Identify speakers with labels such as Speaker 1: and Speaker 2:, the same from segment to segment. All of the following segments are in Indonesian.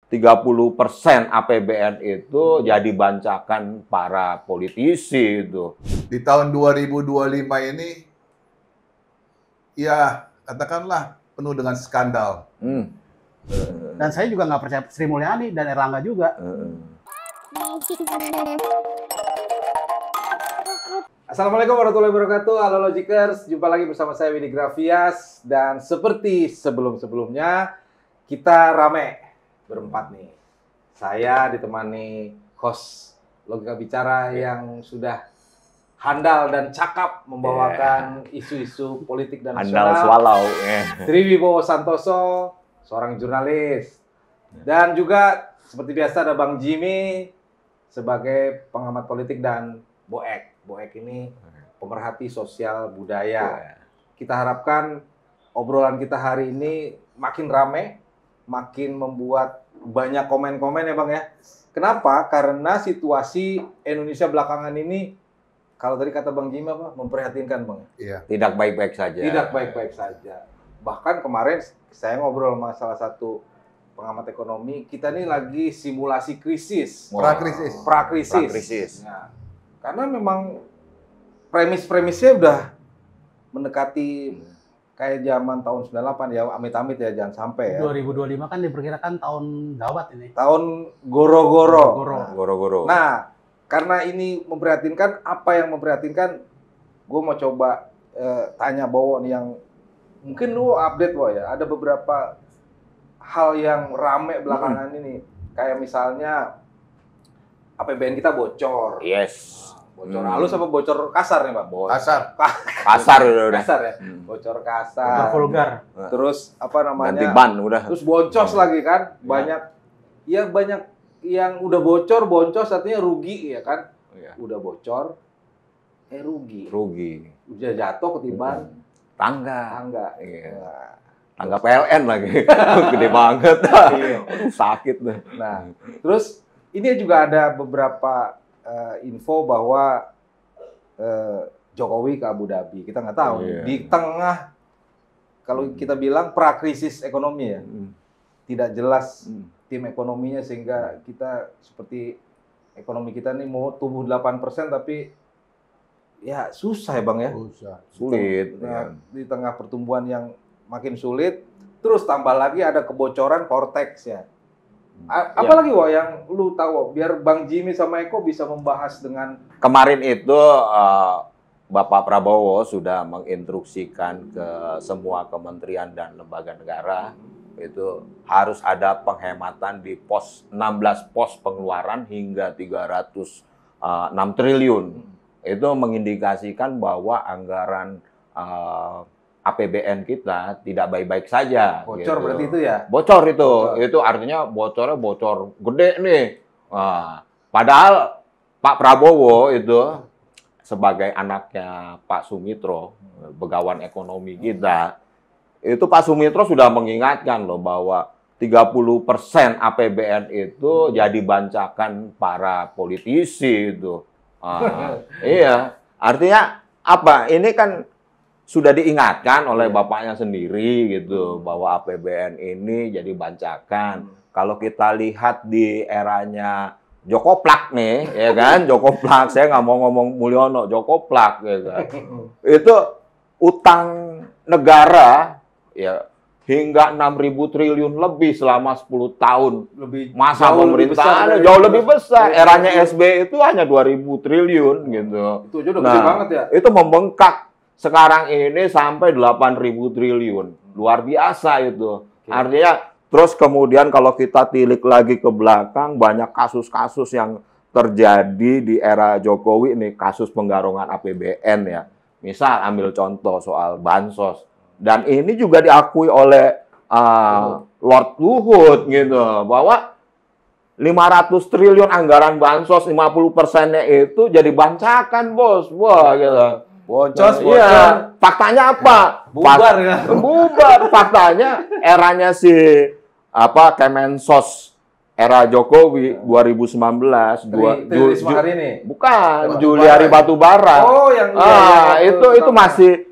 Speaker 1: 30% APBN itu jadi bancakan para politisi itu.
Speaker 2: Di tahun 2025 ini, ya katakanlah penuh dengan skandal.
Speaker 3: Dan saya juga nggak percaya Sri Mulyani dan Erlangga juga.
Speaker 4: Assalamualaikum warahmatullahi wabarakatuh. Halo Logikers, jumpa lagi bersama saya Widhi Grafias. Dan seperti sebelum-sebelumnya, kita rame berempat nih. Saya ditemani host Logika Bicara yang sudah handal dan cakap membawakan isu-isu politik dan
Speaker 1: Handal
Speaker 4: nasional.
Speaker 1: swallow.
Speaker 4: Triwibowo Santoso, seorang jurnalis. Dan juga seperti biasa ada Bang Jimmy sebagai pengamat politik dan Boek. Boek ini pemerhati sosial budaya. Kita harapkan obrolan kita hari ini makin rame, makin membuat banyak komen-komen ya Bang ya. Kenapa? Karena situasi Indonesia belakangan ini, kalau tadi kata Bang Jimmy apa? Memprihatinkan Bang.
Speaker 2: Iya.
Speaker 1: Tidak baik-baik saja.
Speaker 4: Tidak baik-baik saja. Bahkan kemarin saya ngobrol sama salah satu pengamat ekonomi, kita ini lagi simulasi krisis.
Speaker 2: Prakrisis.
Speaker 1: Prakrisis.
Speaker 4: Nah, karena memang premis-premisnya udah mendekati kayak zaman tahun 98 ya, amit-amit ya, jangan sampai ya.
Speaker 3: 2025 kan diperkirakan tahun gawat ini.
Speaker 4: Tahun goro-goro.
Speaker 1: Goro-goro.
Speaker 4: Nah, karena ini memprihatinkan, apa yang memprihatinkan, gue mau coba tanya Bowo nih yang mungkin lu update Bowo ya, ada beberapa hal yang rame belakangan ini, kayak misalnya APBN kita bocor.
Speaker 1: Yes.
Speaker 4: Bocor halus apa bocor kasar nih Pak?
Speaker 2: Kasar.
Speaker 1: Kasar udah.
Speaker 4: Kasar ya? Bocor kasar.
Speaker 3: Bocor vulgar.
Speaker 4: Terus apa namanya?
Speaker 1: Ganti ban udah.
Speaker 4: Terus boncos lagi kan? Banyak yang udah bocor, boncos artinya rugi ya kan?
Speaker 1: Iya.
Speaker 4: Udah bocor, rugi.
Speaker 1: Rugi.
Speaker 4: Udah jatuh ketiban
Speaker 1: Tangga.
Speaker 4: Iya. Nah,
Speaker 1: Tangga PLN lagi. Gede banget.
Speaker 4: Iya.
Speaker 1: Aduh, sakit deh.
Speaker 4: Nah, terus ini juga ada beberapa info bahwa Jokowi ke Abu Dhabi. Kita nggak tahu.
Speaker 1: Iya.
Speaker 4: Di tengah, kalau kita bilang prakrisis ekonomi ya, tidak jelas tim ekonominya, sehingga kita seperti ekonomi kita nih mau tumbuh 8% tapi ya susah ya Bang ya.
Speaker 1: Sulit.
Speaker 4: Nah, di tengah pertumbuhan yang makin sulit, terus tambah lagi ada kebocoran Vortex ya. Apalagi Wo yang lu tahu, biar Bang Jimmy sama Eko bisa membahas dengan
Speaker 1: Kemarin itu Bapak Prabowo sudah menginstruksikan ke semua kementerian dan lembaga negara itu harus ada penghematan di 16 pos pengeluaran hingga 306 triliun. Itu mengindikasikan bahwa anggaran APBN kita tidak baik-baik saja.
Speaker 4: bocor
Speaker 1: gitu.
Speaker 4: berarti itu ya?
Speaker 1: Bocor itu.
Speaker 4: Bocor.
Speaker 1: Itu artinya bocornya bocor gede nih. Nah, padahal Pak Prabowo itu sebagai anaknya Pak Sumitro, begawan ekonomi kita, itu Pak Sumitro sudah mengingatkan loh bahwa 30% APBN itu jadi bancakan para politisi itu. Iya, artinya apa? Ini kan sudah diingatkan oleh bapaknya sendiri gitu bahwa APBN ini jadi bancakan. Kalau kita lihat di eranya Joko Plak nih, ya kan? Joko Plak, saya nggak mau ngomong Mulyono, Joko Plak, ya kan? Itu utang negara ya hingga 6.000 triliun lebih selama 10 tahun.
Speaker 4: Lebih
Speaker 1: Masa
Speaker 4: jauh lebih
Speaker 1: pemerintahan
Speaker 4: besar
Speaker 1: jauh lebih besar. Eranya SBY itu hanya 2.000 triliun gitu.
Speaker 4: Itu aja udah gede banget ya.
Speaker 1: Itu membengkak sekarang ini sampai 8.000 triliun. Luar biasa itu. Artinya terus kemudian kalau kita tilik lagi ke belakang, banyak kasus-kasus yang terjadi di era Jokowi ini, kasus penggarongan APBN ya. Misal ambil contoh soal bansos. Dan ini juga diakui oleh Lord Luhut gitu, bahwa 500 triliun anggaran bansos, 50%-nya itu jadi bancakan, Bos. Wah, gitu.
Speaker 4: Boncos,
Speaker 1: Iya. Faktanya apa?
Speaker 4: Bubar ya.
Speaker 1: Bubar. Faktanya eranya si Kemensos era Jokowi 2019
Speaker 4: Risma hari ini.
Speaker 1: bukan Juliari Batubara.
Speaker 4: Oh, yang iya,
Speaker 1: itu masih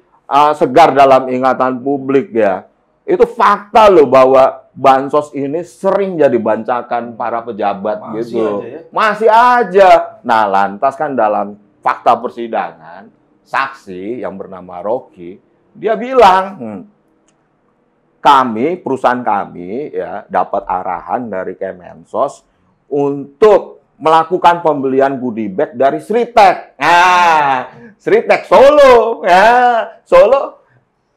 Speaker 1: segar dalam ingatan publik ya. Itu fakta loh bahwa bansos ini sering jadi bancakan para pejabat
Speaker 4: Masih
Speaker 1: gitu.
Speaker 4: aja ya?
Speaker 1: Masih aja. Nah, lantas kan dalam fakta persidangan, saksi yang bernama Rocky, dia bilang, perusahaan kami ya dapat arahan dari Kemensos untuk melakukan pembelian goodie bag dari Sritek. Nah, Sritek Solo, ya Solo.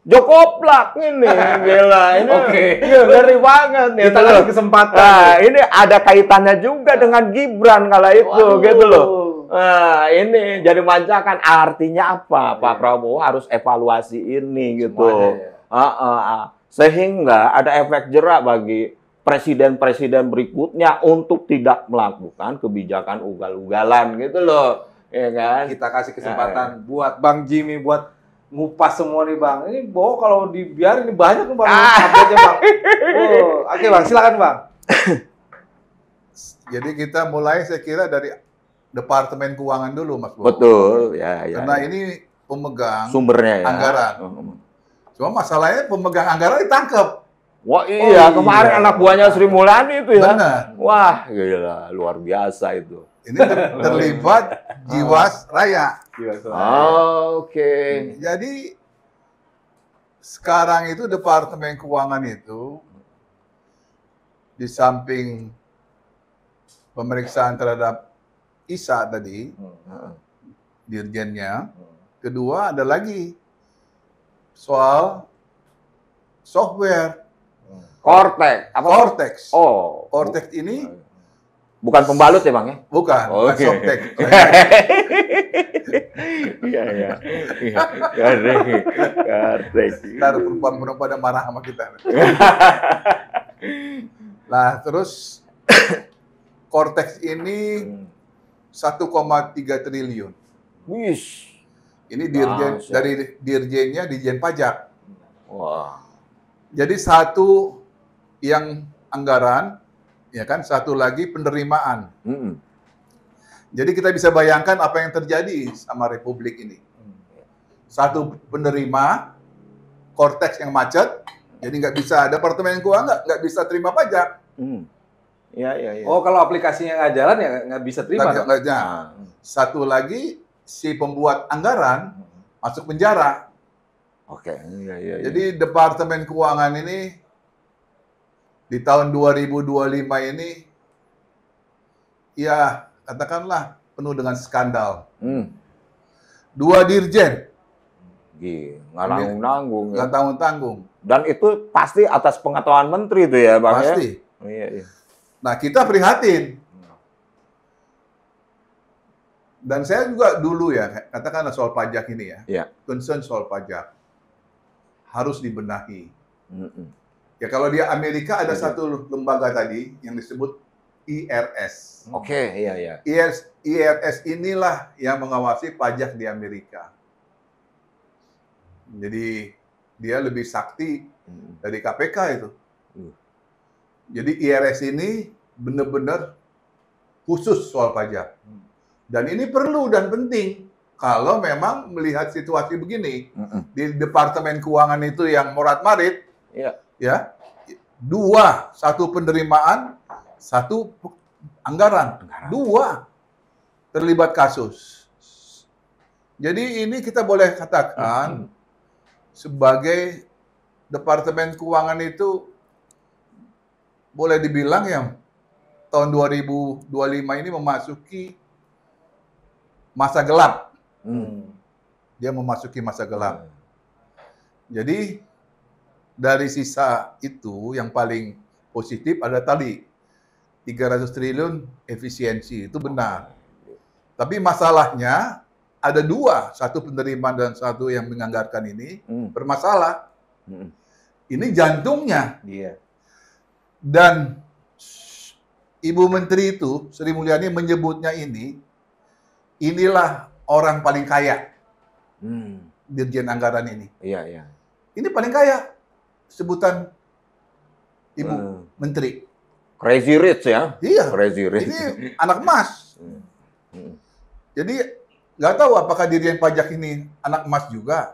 Speaker 1: Jokoplak ini, gila. Ini ngeri banget.
Speaker 4: Kita kasih kesempatan.
Speaker 1: Nah, ini ada kaitannya juga dengan Gibran kala itu,
Speaker 4: Waduh.
Speaker 1: gitu loh. Nah, ini jadi manjakan. Artinya apa? Pak Prabowo harus evaluasi ini, gitu.
Speaker 4: Semuanya, ya.
Speaker 1: Sehingga ada efek jerak bagi presiden-presiden berikutnya untuk tidak melakukan kebijakan ugal-ugalan, gitu loh. Ya kan?
Speaker 4: Kita kasih kesempatan buat Bang Jimmy buat ngupas semua nih Bang. Ini Bowo kalau dibiarin ini banyak nih Bang. Update-nya, Bang. Oke Bang, silakan Bang.
Speaker 2: Jadi kita mulai saya kira dari Departemen Keuangan dulu, Mas Bowo.
Speaker 1: Betul, ya.
Speaker 2: Karena ini pemegang
Speaker 1: sumbernya ya.
Speaker 2: anggaran. Cuma masalahnya pemegang anggaran ditangkap.
Speaker 1: Wah iya, kemarin anak buahnya Sri Mulyani itu ya.
Speaker 2: Benar.
Speaker 1: Wah, gila, luar biasa itu.
Speaker 2: Ini terlibat Jiwasraya.
Speaker 1: Oke.
Speaker 2: Jadi sekarang itu Departemen Keuangan itu di samping pemeriksaan terhadap Isa tadi, dirjennya, kedua ada lagi soal software
Speaker 1: Cortex. Apa?
Speaker 2: Cortex.
Speaker 1: Oh.
Speaker 2: Cortex ini
Speaker 1: Bukan pembalut ya, Bang ya?
Speaker 2: bukan
Speaker 1: Oke.
Speaker 2: softtex.
Speaker 1: Iya. Cortex.
Speaker 2: Ntar perempuan-perempuan pada marah sama kita. Nah, terus Cortex ini 1,3 triliun.
Speaker 1: Wis.
Speaker 2: Ini dirjen
Speaker 1: Masya.
Speaker 2: dari dirjennya Dirjen Pajak.
Speaker 1: Wah.
Speaker 2: Jadi satu yang anggaran, ya kan, satu lagi penerimaan. Jadi kita bisa bayangkan apa yang terjadi sama Republik ini. Satu penerima, Cortex yang macet, jadi nggak bisa, Departemen Keuangan nggak bisa terima pajak.
Speaker 1: Iya.
Speaker 4: Oh, kalau aplikasinya nggak jalan ya nggak bisa terima. dong?
Speaker 2: Nah, satu lagi, si pembuat anggaran masuk penjara.
Speaker 1: Oke. Iya.
Speaker 2: Jadi Departemen Keuangan ini di tahun 2025 ini ya katakanlah penuh dengan skandal. 2 dirjen
Speaker 1: Nggak nanggung-nanggung.
Speaker 2: nggak tanggung-tanggung.
Speaker 1: Dan itu pasti atas pengetahuan menteri itu ya, Bang ya?
Speaker 2: Pasti.
Speaker 1: Iya.
Speaker 2: Nah, kita prihatin. Dan saya juga dulu ya, katakanlah soal pajak ini ya.
Speaker 1: Iya.
Speaker 2: Concern soal pajak harus dibenahi. Ya kalau di Amerika ada satu lembaga tadi yang disebut IRS.
Speaker 1: Oke, iya.
Speaker 2: IRS inilah yang mengawasi pajak di Amerika. Jadi dia lebih sakti dari KPK itu. Jadi IRS ini benar-benar khusus soal pajak. Dan ini perlu dan penting kalau memang melihat situasi begini. Di Departemen Keuangan itu yang morat-marit, ya, 2, 1 penerimaan, 1 anggaran. 2 terlibat kasus. Jadi ini kita boleh katakan sebagai Departemen Keuangan itu boleh dibilang ya tahun 2025 ini memasuki masa gelap. Dia memasuki masa gelap. Jadi dari sisa itu yang paling positif ada tadi 300 triliun efisiensi, itu benar. Tapi masalahnya ada 2, 1 penerimaan dan 1 yang menganggarkan ini bermasalah. Ini jantungnya.
Speaker 4: Iya.
Speaker 2: Dan Ibu Menteri itu, Sri Mulyani menyebutnya inilah orang paling kaya. Dirjen Anggaran ini.
Speaker 1: Iya.
Speaker 2: Ini paling kaya sebutan Ibu Menteri.
Speaker 1: Crazy rich ya?
Speaker 2: Iya.
Speaker 1: Crazy rich.
Speaker 2: Ini anak emas. Jadi nggak tahu apakah Dirjen Pajak ini anak emas juga.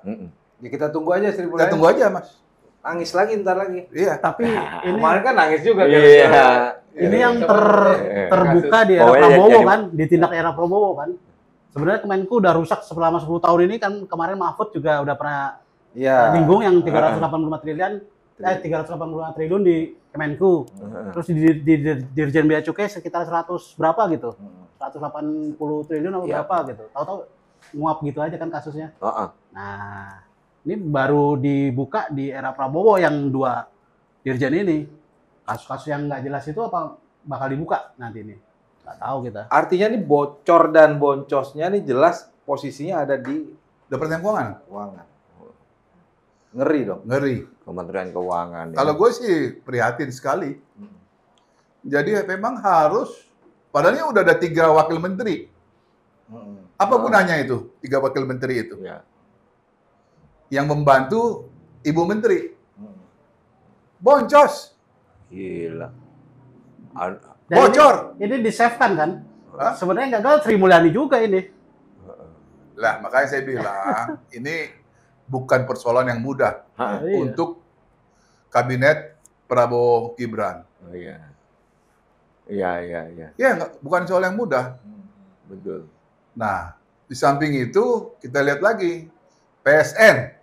Speaker 4: Ya kita tunggu aja Sri
Speaker 2: Kita
Speaker 4: Mulyani.
Speaker 2: tunggu aja, Mas.
Speaker 4: Nangis lagi ntar lagi.
Speaker 2: Iya.
Speaker 3: Tapi ini
Speaker 4: Kemarin kan nangis juga.
Speaker 1: Iya.
Speaker 3: ini yang
Speaker 1: Iya.
Speaker 3: terbuka di era
Speaker 1: Pokoknya
Speaker 3: Prabowo
Speaker 1: jadi-
Speaker 3: kan, ditindak era Prabowo kan. Sebenarnya Kemenku udah rusak selama 10 tahun ini kan. Kemarin Mahfud juga udah pernah
Speaker 4: Iya.
Speaker 3: nyinggung yang 385 triliun di Kemenku. Terus di Dirjen Bea Cukai sekitar 100 berapa gitu. 180 triliun atau
Speaker 1: Iya.
Speaker 3: berapa gitu. Tahu-tahu nguap gitu aja kan kasusnya.
Speaker 1: Heeh.
Speaker 3: Nah, ini baru dibuka di era Prabowo yang 2 dirjen ini. Kasus-kasus yang nggak jelas itu apa bakal dibuka nanti ini? Nggak tahu kita.
Speaker 4: Artinya nih bocor dan boncosnya nih jelas posisinya ada di
Speaker 2: Departemen Keuangan.
Speaker 4: keuangan. Ngeri dong.
Speaker 2: Ngeri.
Speaker 1: Kementerian Keuangan. ya.
Speaker 2: Kalau gue sih prihatin sekali. Jadi memang harus, padahal udah ada 3 wakil menteri. Apa gunanya itu, 3 wakil menteri itu?
Speaker 1: Ya.
Speaker 2: Yang membantu Ibu Menteri. Boncos,
Speaker 1: Gila.
Speaker 3: Dan
Speaker 2: bocor.
Speaker 3: Ini di-save-kan kan?
Speaker 2: Hah?
Speaker 3: Sebenarnya gagal Sri Mulyani juga ini.
Speaker 2: Lah, makanya saya bilang, ini bukan persoalan yang mudah
Speaker 3: Iya.
Speaker 2: untuk kabinet Prabowo Gibran.
Speaker 1: Oh, iya. Iya, iya, iya.
Speaker 2: Ya, bukan soal yang mudah.
Speaker 1: Betul.
Speaker 2: Nah, di samping itu, kita lihat lagi, PSN.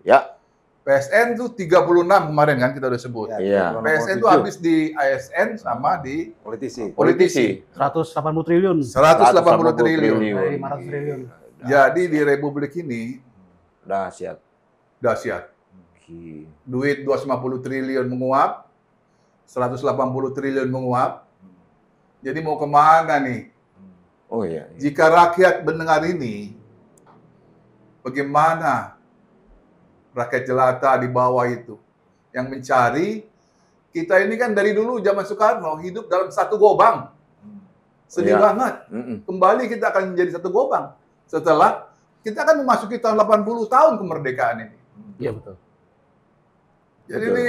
Speaker 1: Ya.
Speaker 2: PSN tuh 36 kemarin kan kita udah sebut.
Speaker 1: Iya.
Speaker 2: PSN tuh habis di ASN sama di
Speaker 4: Politisi.
Speaker 2: politisi.
Speaker 3: 180 triliun
Speaker 2: 180 triliun.
Speaker 3: dari 500 triliun.
Speaker 2: Jadi di Republik ini
Speaker 1: Dahsyat.
Speaker 2: dahsyat.
Speaker 1: Gila.
Speaker 2: Duit 250 triliun menguap, 180 triliun menguap. Jadi mau kemana nih?
Speaker 1: Oh iya. iya.
Speaker 2: Jika rakyat mendengar ini, bagaimana rakyat jelata di bawah itu yang mencari? Kita ini kan dari dulu zaman Soekarno hidup dalam satu gobang. Sedih
Speaker 1: Iya.
Speaker 2: banget.
Speaker 1: Mm-mm.
Speaker 2: Kembali kita akan menjadi satu gobang. Setelah kita akan memasuki tahun 80 tahun kemerdekaan ini.
Speaker 3: Iya betul.
Speaker 2: Jadi
Speaker 1: Betul.
Speaker 2: ini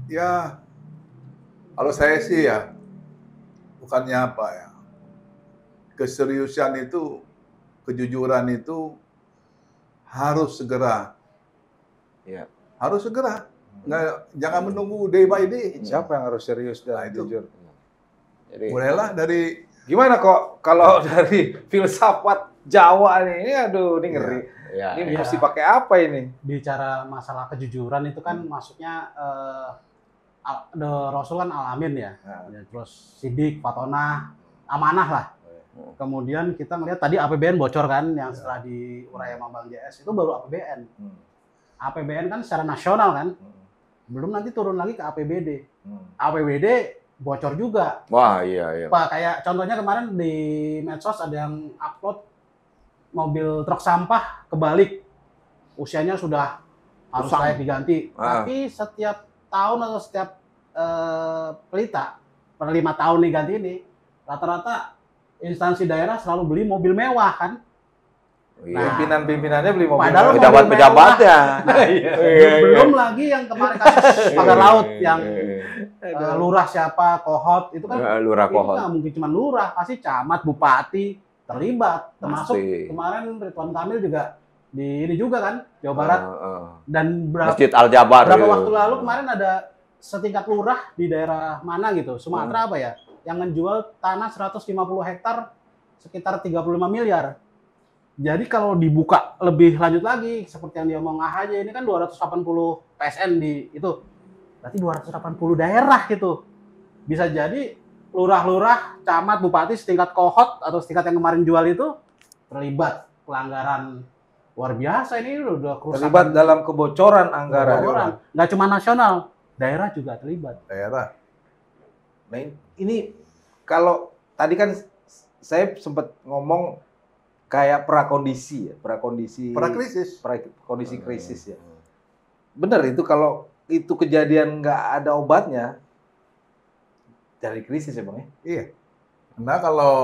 Speaker 2: ya kalau saya sih ya bukannya apa ya. Keseriusan itu, kejujuran itu harus segera.
Speaker 1: Iya.
Speaker 2: Harus segera. Jangan menunggu day by day.
Speaker 4: Siapa yang harus serius
Speaker 2: Nah,
Speaker 4: dan
Speaker 2: itu.
Speaker 4: jujur?
Speaker 1: Jadi
Speaker 2: Mulailah dari
Speaker 4: Gimana kok kalau dari filsafat Jawa nih? Ini aduh, ini ngeri.
Speaker 1: ya,
Speaker 4: Ini
Speaker 3: Iya.
Speaker 4: mesti pakai apa ini?
Speaker 3: Bicara masalah kejujuran itu kan maksudnya The Rasul kan Al-Amin ya.
Speaker 4: Nah.
Speaker 3: Ya, terus Sidik, Fatonah, amanah lah. Kemudian kita ngelihat tadi APBN bocor kan yang setelah diurai sama Bang JS itu baru APBN. APBN kan secara nasional kan. Belum nanti turun lagi ke APBD. APBD bocor juga.
Speaker 1: wah iya iya.
Speaker 3: Pak, kayak contohnya kemarin di medsos ada yang upload mobil truk sampah kebalik. Usianya sudah harus
Speaker 1: Usang.
Speaker 3: layak diganti.
Speaker 1: Ah.
Speaker 3: Tapi setiap tahun atau setiap pelita per 5 tahun nih ganti ini, rata-rata instansi daerah selalu beli mobil mewah kan.
Speaker 1: Iya.
Speaker 4: Pimpinan-pimpinannya beli mobil.
Speaker 3: Padahal
Speaker 4: mewah.
Speaker 1: Pejabat-pejabatnya.
Speaker 3: Belum lagi yang kemarin kasus pagar laut yang
Speaker 1: Iya.
Speaker 3: lurah siapa, kohot itu kan
Speaker 1: Lurah
Speaker 3: itu
Speaker 1: Kohot.
Speaker 3: nggak mungkin cuma lurah, pasti camat, bupati terlibat. Termasuk
Speaker 1: Pasti.
Speaker 3: kemarin Ridwan Kamil juga di ini juga kan, Jawa Barat. Dan
Speaker 1: Masjid Al Jabar.
Speaker 3: berapa
Speaker 1: gitu.
Speaker 3: waktu lalu kemarin ada setingkat lurah di daerah mana gitu, Sumatera apa ya, yang menjual tanah 150 hektar sekitar 35 miliar. Jadi kalau dibuka lebih lanjut lagi, seperti yang diomong AHY, ini kan 280 PSN di itu. Berarti 280 daerah gitu. Bisa jadi lurah-lurah, camat, bupati setingkat kohot atau setingkat yang kemarin jual itu terlibat pelanggaran luar biasa. Ini udah kerusakan.
Speaker 4: Terlibat dalam kebocoran anggaran.
Speaker 3: Kebocoran. Nggak cuma nasional, daerah juga terlibat.
Speaker 2: daerah.
Speaker 4: Nah, ini kalau tadi kan saya sempat ngomong kayak prakondisi ya, prakondisi
Speaker 2: Prakrisis.
Speaker 4: kondisi krisis ya. Bener itu kalau itu kejadian nggak ada obatnya dari krisis ya Bang ya.
Speaker 2: Iya. Nah kalau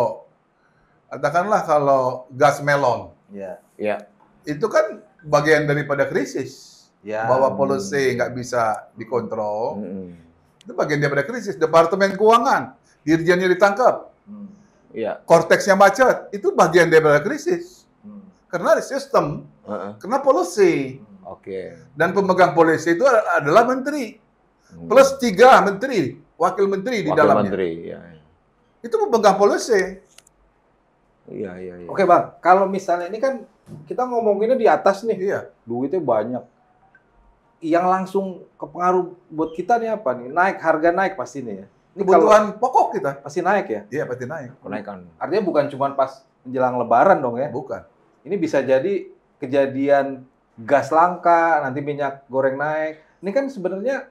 Speaker 2: katakanlah kalau gas melon
Speaker 4: Iya.
Speaker 1: Iya.
Speaker 2: itu kan bagian daripada krisis.
Speaker 4: Ya.
Speaker 2: Bahwa policy nggak bisa dikontrol.
Speaker 1: Mm-mm.
Speaker 2: Itu bagian daripada krisis. Departemen Keuangan, dirjennya ditangkap,
Speaker 1: Iya.
Speaker 2: korteksnya macet, itu bagian daripada krisis. Karena ada sistem,
Speaker 1: Heeh.
Speaker 2: karena policy.
Speaker 1: Oke.
Speaker 2: Dan pemegang polisi itu adalah menteri. Plus 3 menteri, wakil menteri di
Speaker 1: Wakil
Speaker 2: dalamnya.
Speaker 1: menteri, ya.
Speaker 2: Itu pemegang polisi.
Speaker 1: Iya, iya, iya.
Speaker 4: Oke Bang, kalau misalnya ini kan kita ngomonginnya di atas nih,
Speaker 2: Iya.
Speaker 4: duitnya banyak. Yang langsung kepengaruh buat kita nih apa nih? Naik, harga naik pasti nih ya. Ini
Speaker 2: Kebutuhan pokok kita.
Speaker 4: pasti naik ya?
Speaker 2: Iya, pasti naik.
Speaker 1: Kenaikan.
Speaker 4: Artinya bukan cuma pas menjelang lebaran dong ya?
Speaker 2: Bukan.
Speaker 4: Ini bisa jadi kejadian gas langka, nanti minyak goreng naik. Ini kan sebenarnya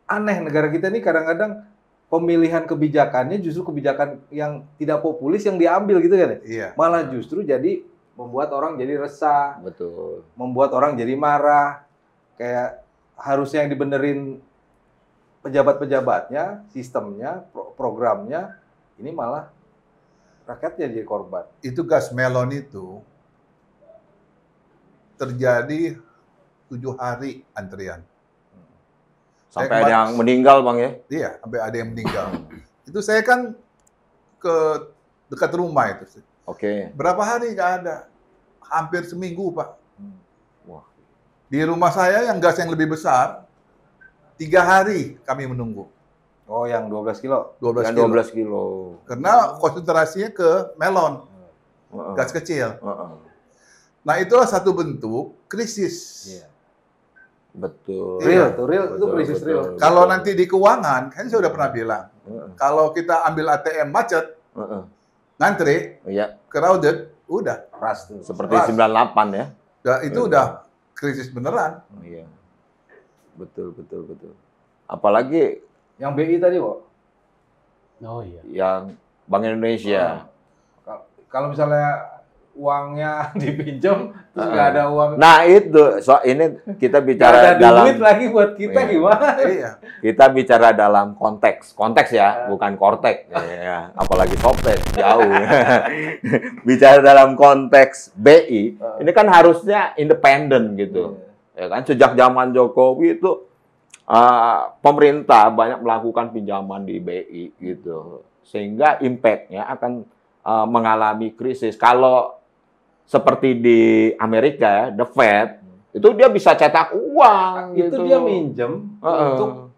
Speaker 4: aneh negara kita ini kadang-kadang pemilihan kebijakannya justru kebijakan yang tidak populis yang diambil gitu kan ya?
Speaker 2: Iya.
Speaker 4: Malah justru jadi membuat orang jadi resah,
Speaker 1: Betul.
Speaker 4: membuat orang jadi marah. Kayak harusnya yang dibenerin pejabat-pejabatnya, sistemnya, programnya, ini malah rakyatnya jadi korban.
Speaker 2: Itu gas melon itu terjadi 7 hari antrian.
Speaker 1: Sampai ada yang meninggal, Bang ya?
Speaker 2: Iya, sampai ada yang meninggal. Itu saya kan ke dekat rumah itu.
Speaker 1: Oke.
Speaker 2: Berapa hari nggak ada? Hampir seminggu, Pak.
Speaker 1: Wah.
Speaker 2: Di rumah saya yang gas yang lebih besar, 3 hari kami menunggu.
Speaker 4: Oh, yang 12 kilo?
Speaker 2: 12
Speaker 1: Yang
Speaker 2: kilo.
Speaker 1: 12 kilo.
Speaker 2: Karena konsentrasinya ke melon,
Speaker 1: Heeh.
Speaker 2: gas kecil.
Speaker 1: Heeh.
Speaker 2: Nah, itulah satu bentuk krisis.
Speaker 4: Iya.
Speaker 1: Betul.
Speaker 4: Real, tuh real, itu
Speaker 1: Betul,
Speaker 4: krisis
Speaker 1: betul,
Speaker 4: real.
Speaker 2: Kalau
Speaker 1: betul.
Speaker 2: nanti di keuangan, kan saya udah pernah bilang,
Speaker 1: Heeh.
Speaker 2: kalau kita ambil ATM macet,
Speaker 1: Heeh.
Speaker 2: ngantri,
Speaker 1: Iya,
Speaker 2: crowded, udah.
Speaker 4: Ras tuh.
Speaker 1: seperti
Speaker 2: Ras.
Speaker 1: 98 ya.
Speaker 2: Itu
Speaker 1: Iya.
Speaker 2: udah krisis beneran.
Speaker 1: Oh, iya. Betul, betul, betul. Apalagi
Speaker 4: Yang BI tadi, Bo.
Speaker 3: Oh iya.
Speaker 1: yang Bank Indonesia.
Speaker 4: Kalau misalnya uangnya dipinjam, terus nggak ada uang,
Speaker 1: Nah, itu ini kita
Speaker 4: nggak
Speaker 1: bicara
Speaker 4: ada
Speaker 1: dalam
Speaker 4: duit lagi buat kita
Speaker 1: Iya.
Speaker 4: gimana?
Speaker 2: Iya.
Speaker 1: kita bicara dalam konteks ya, bukan kortek ya, apalagi softtek jauh. Bicara dalam konteks BI, ini kan harusnya independen gitu. Ya kan sejak zaman Jokowi itu pemerintah banyak melakukan pinjaman di BI gitu. Sehingga impact-nya akan mengalami krisis. Kalau seperti di Amerika ya, The Fed, itu dia bisa cetak uang
Speaker 4: Itu
Speaker 1: gitu.
Speaker 4: dia minjem untuk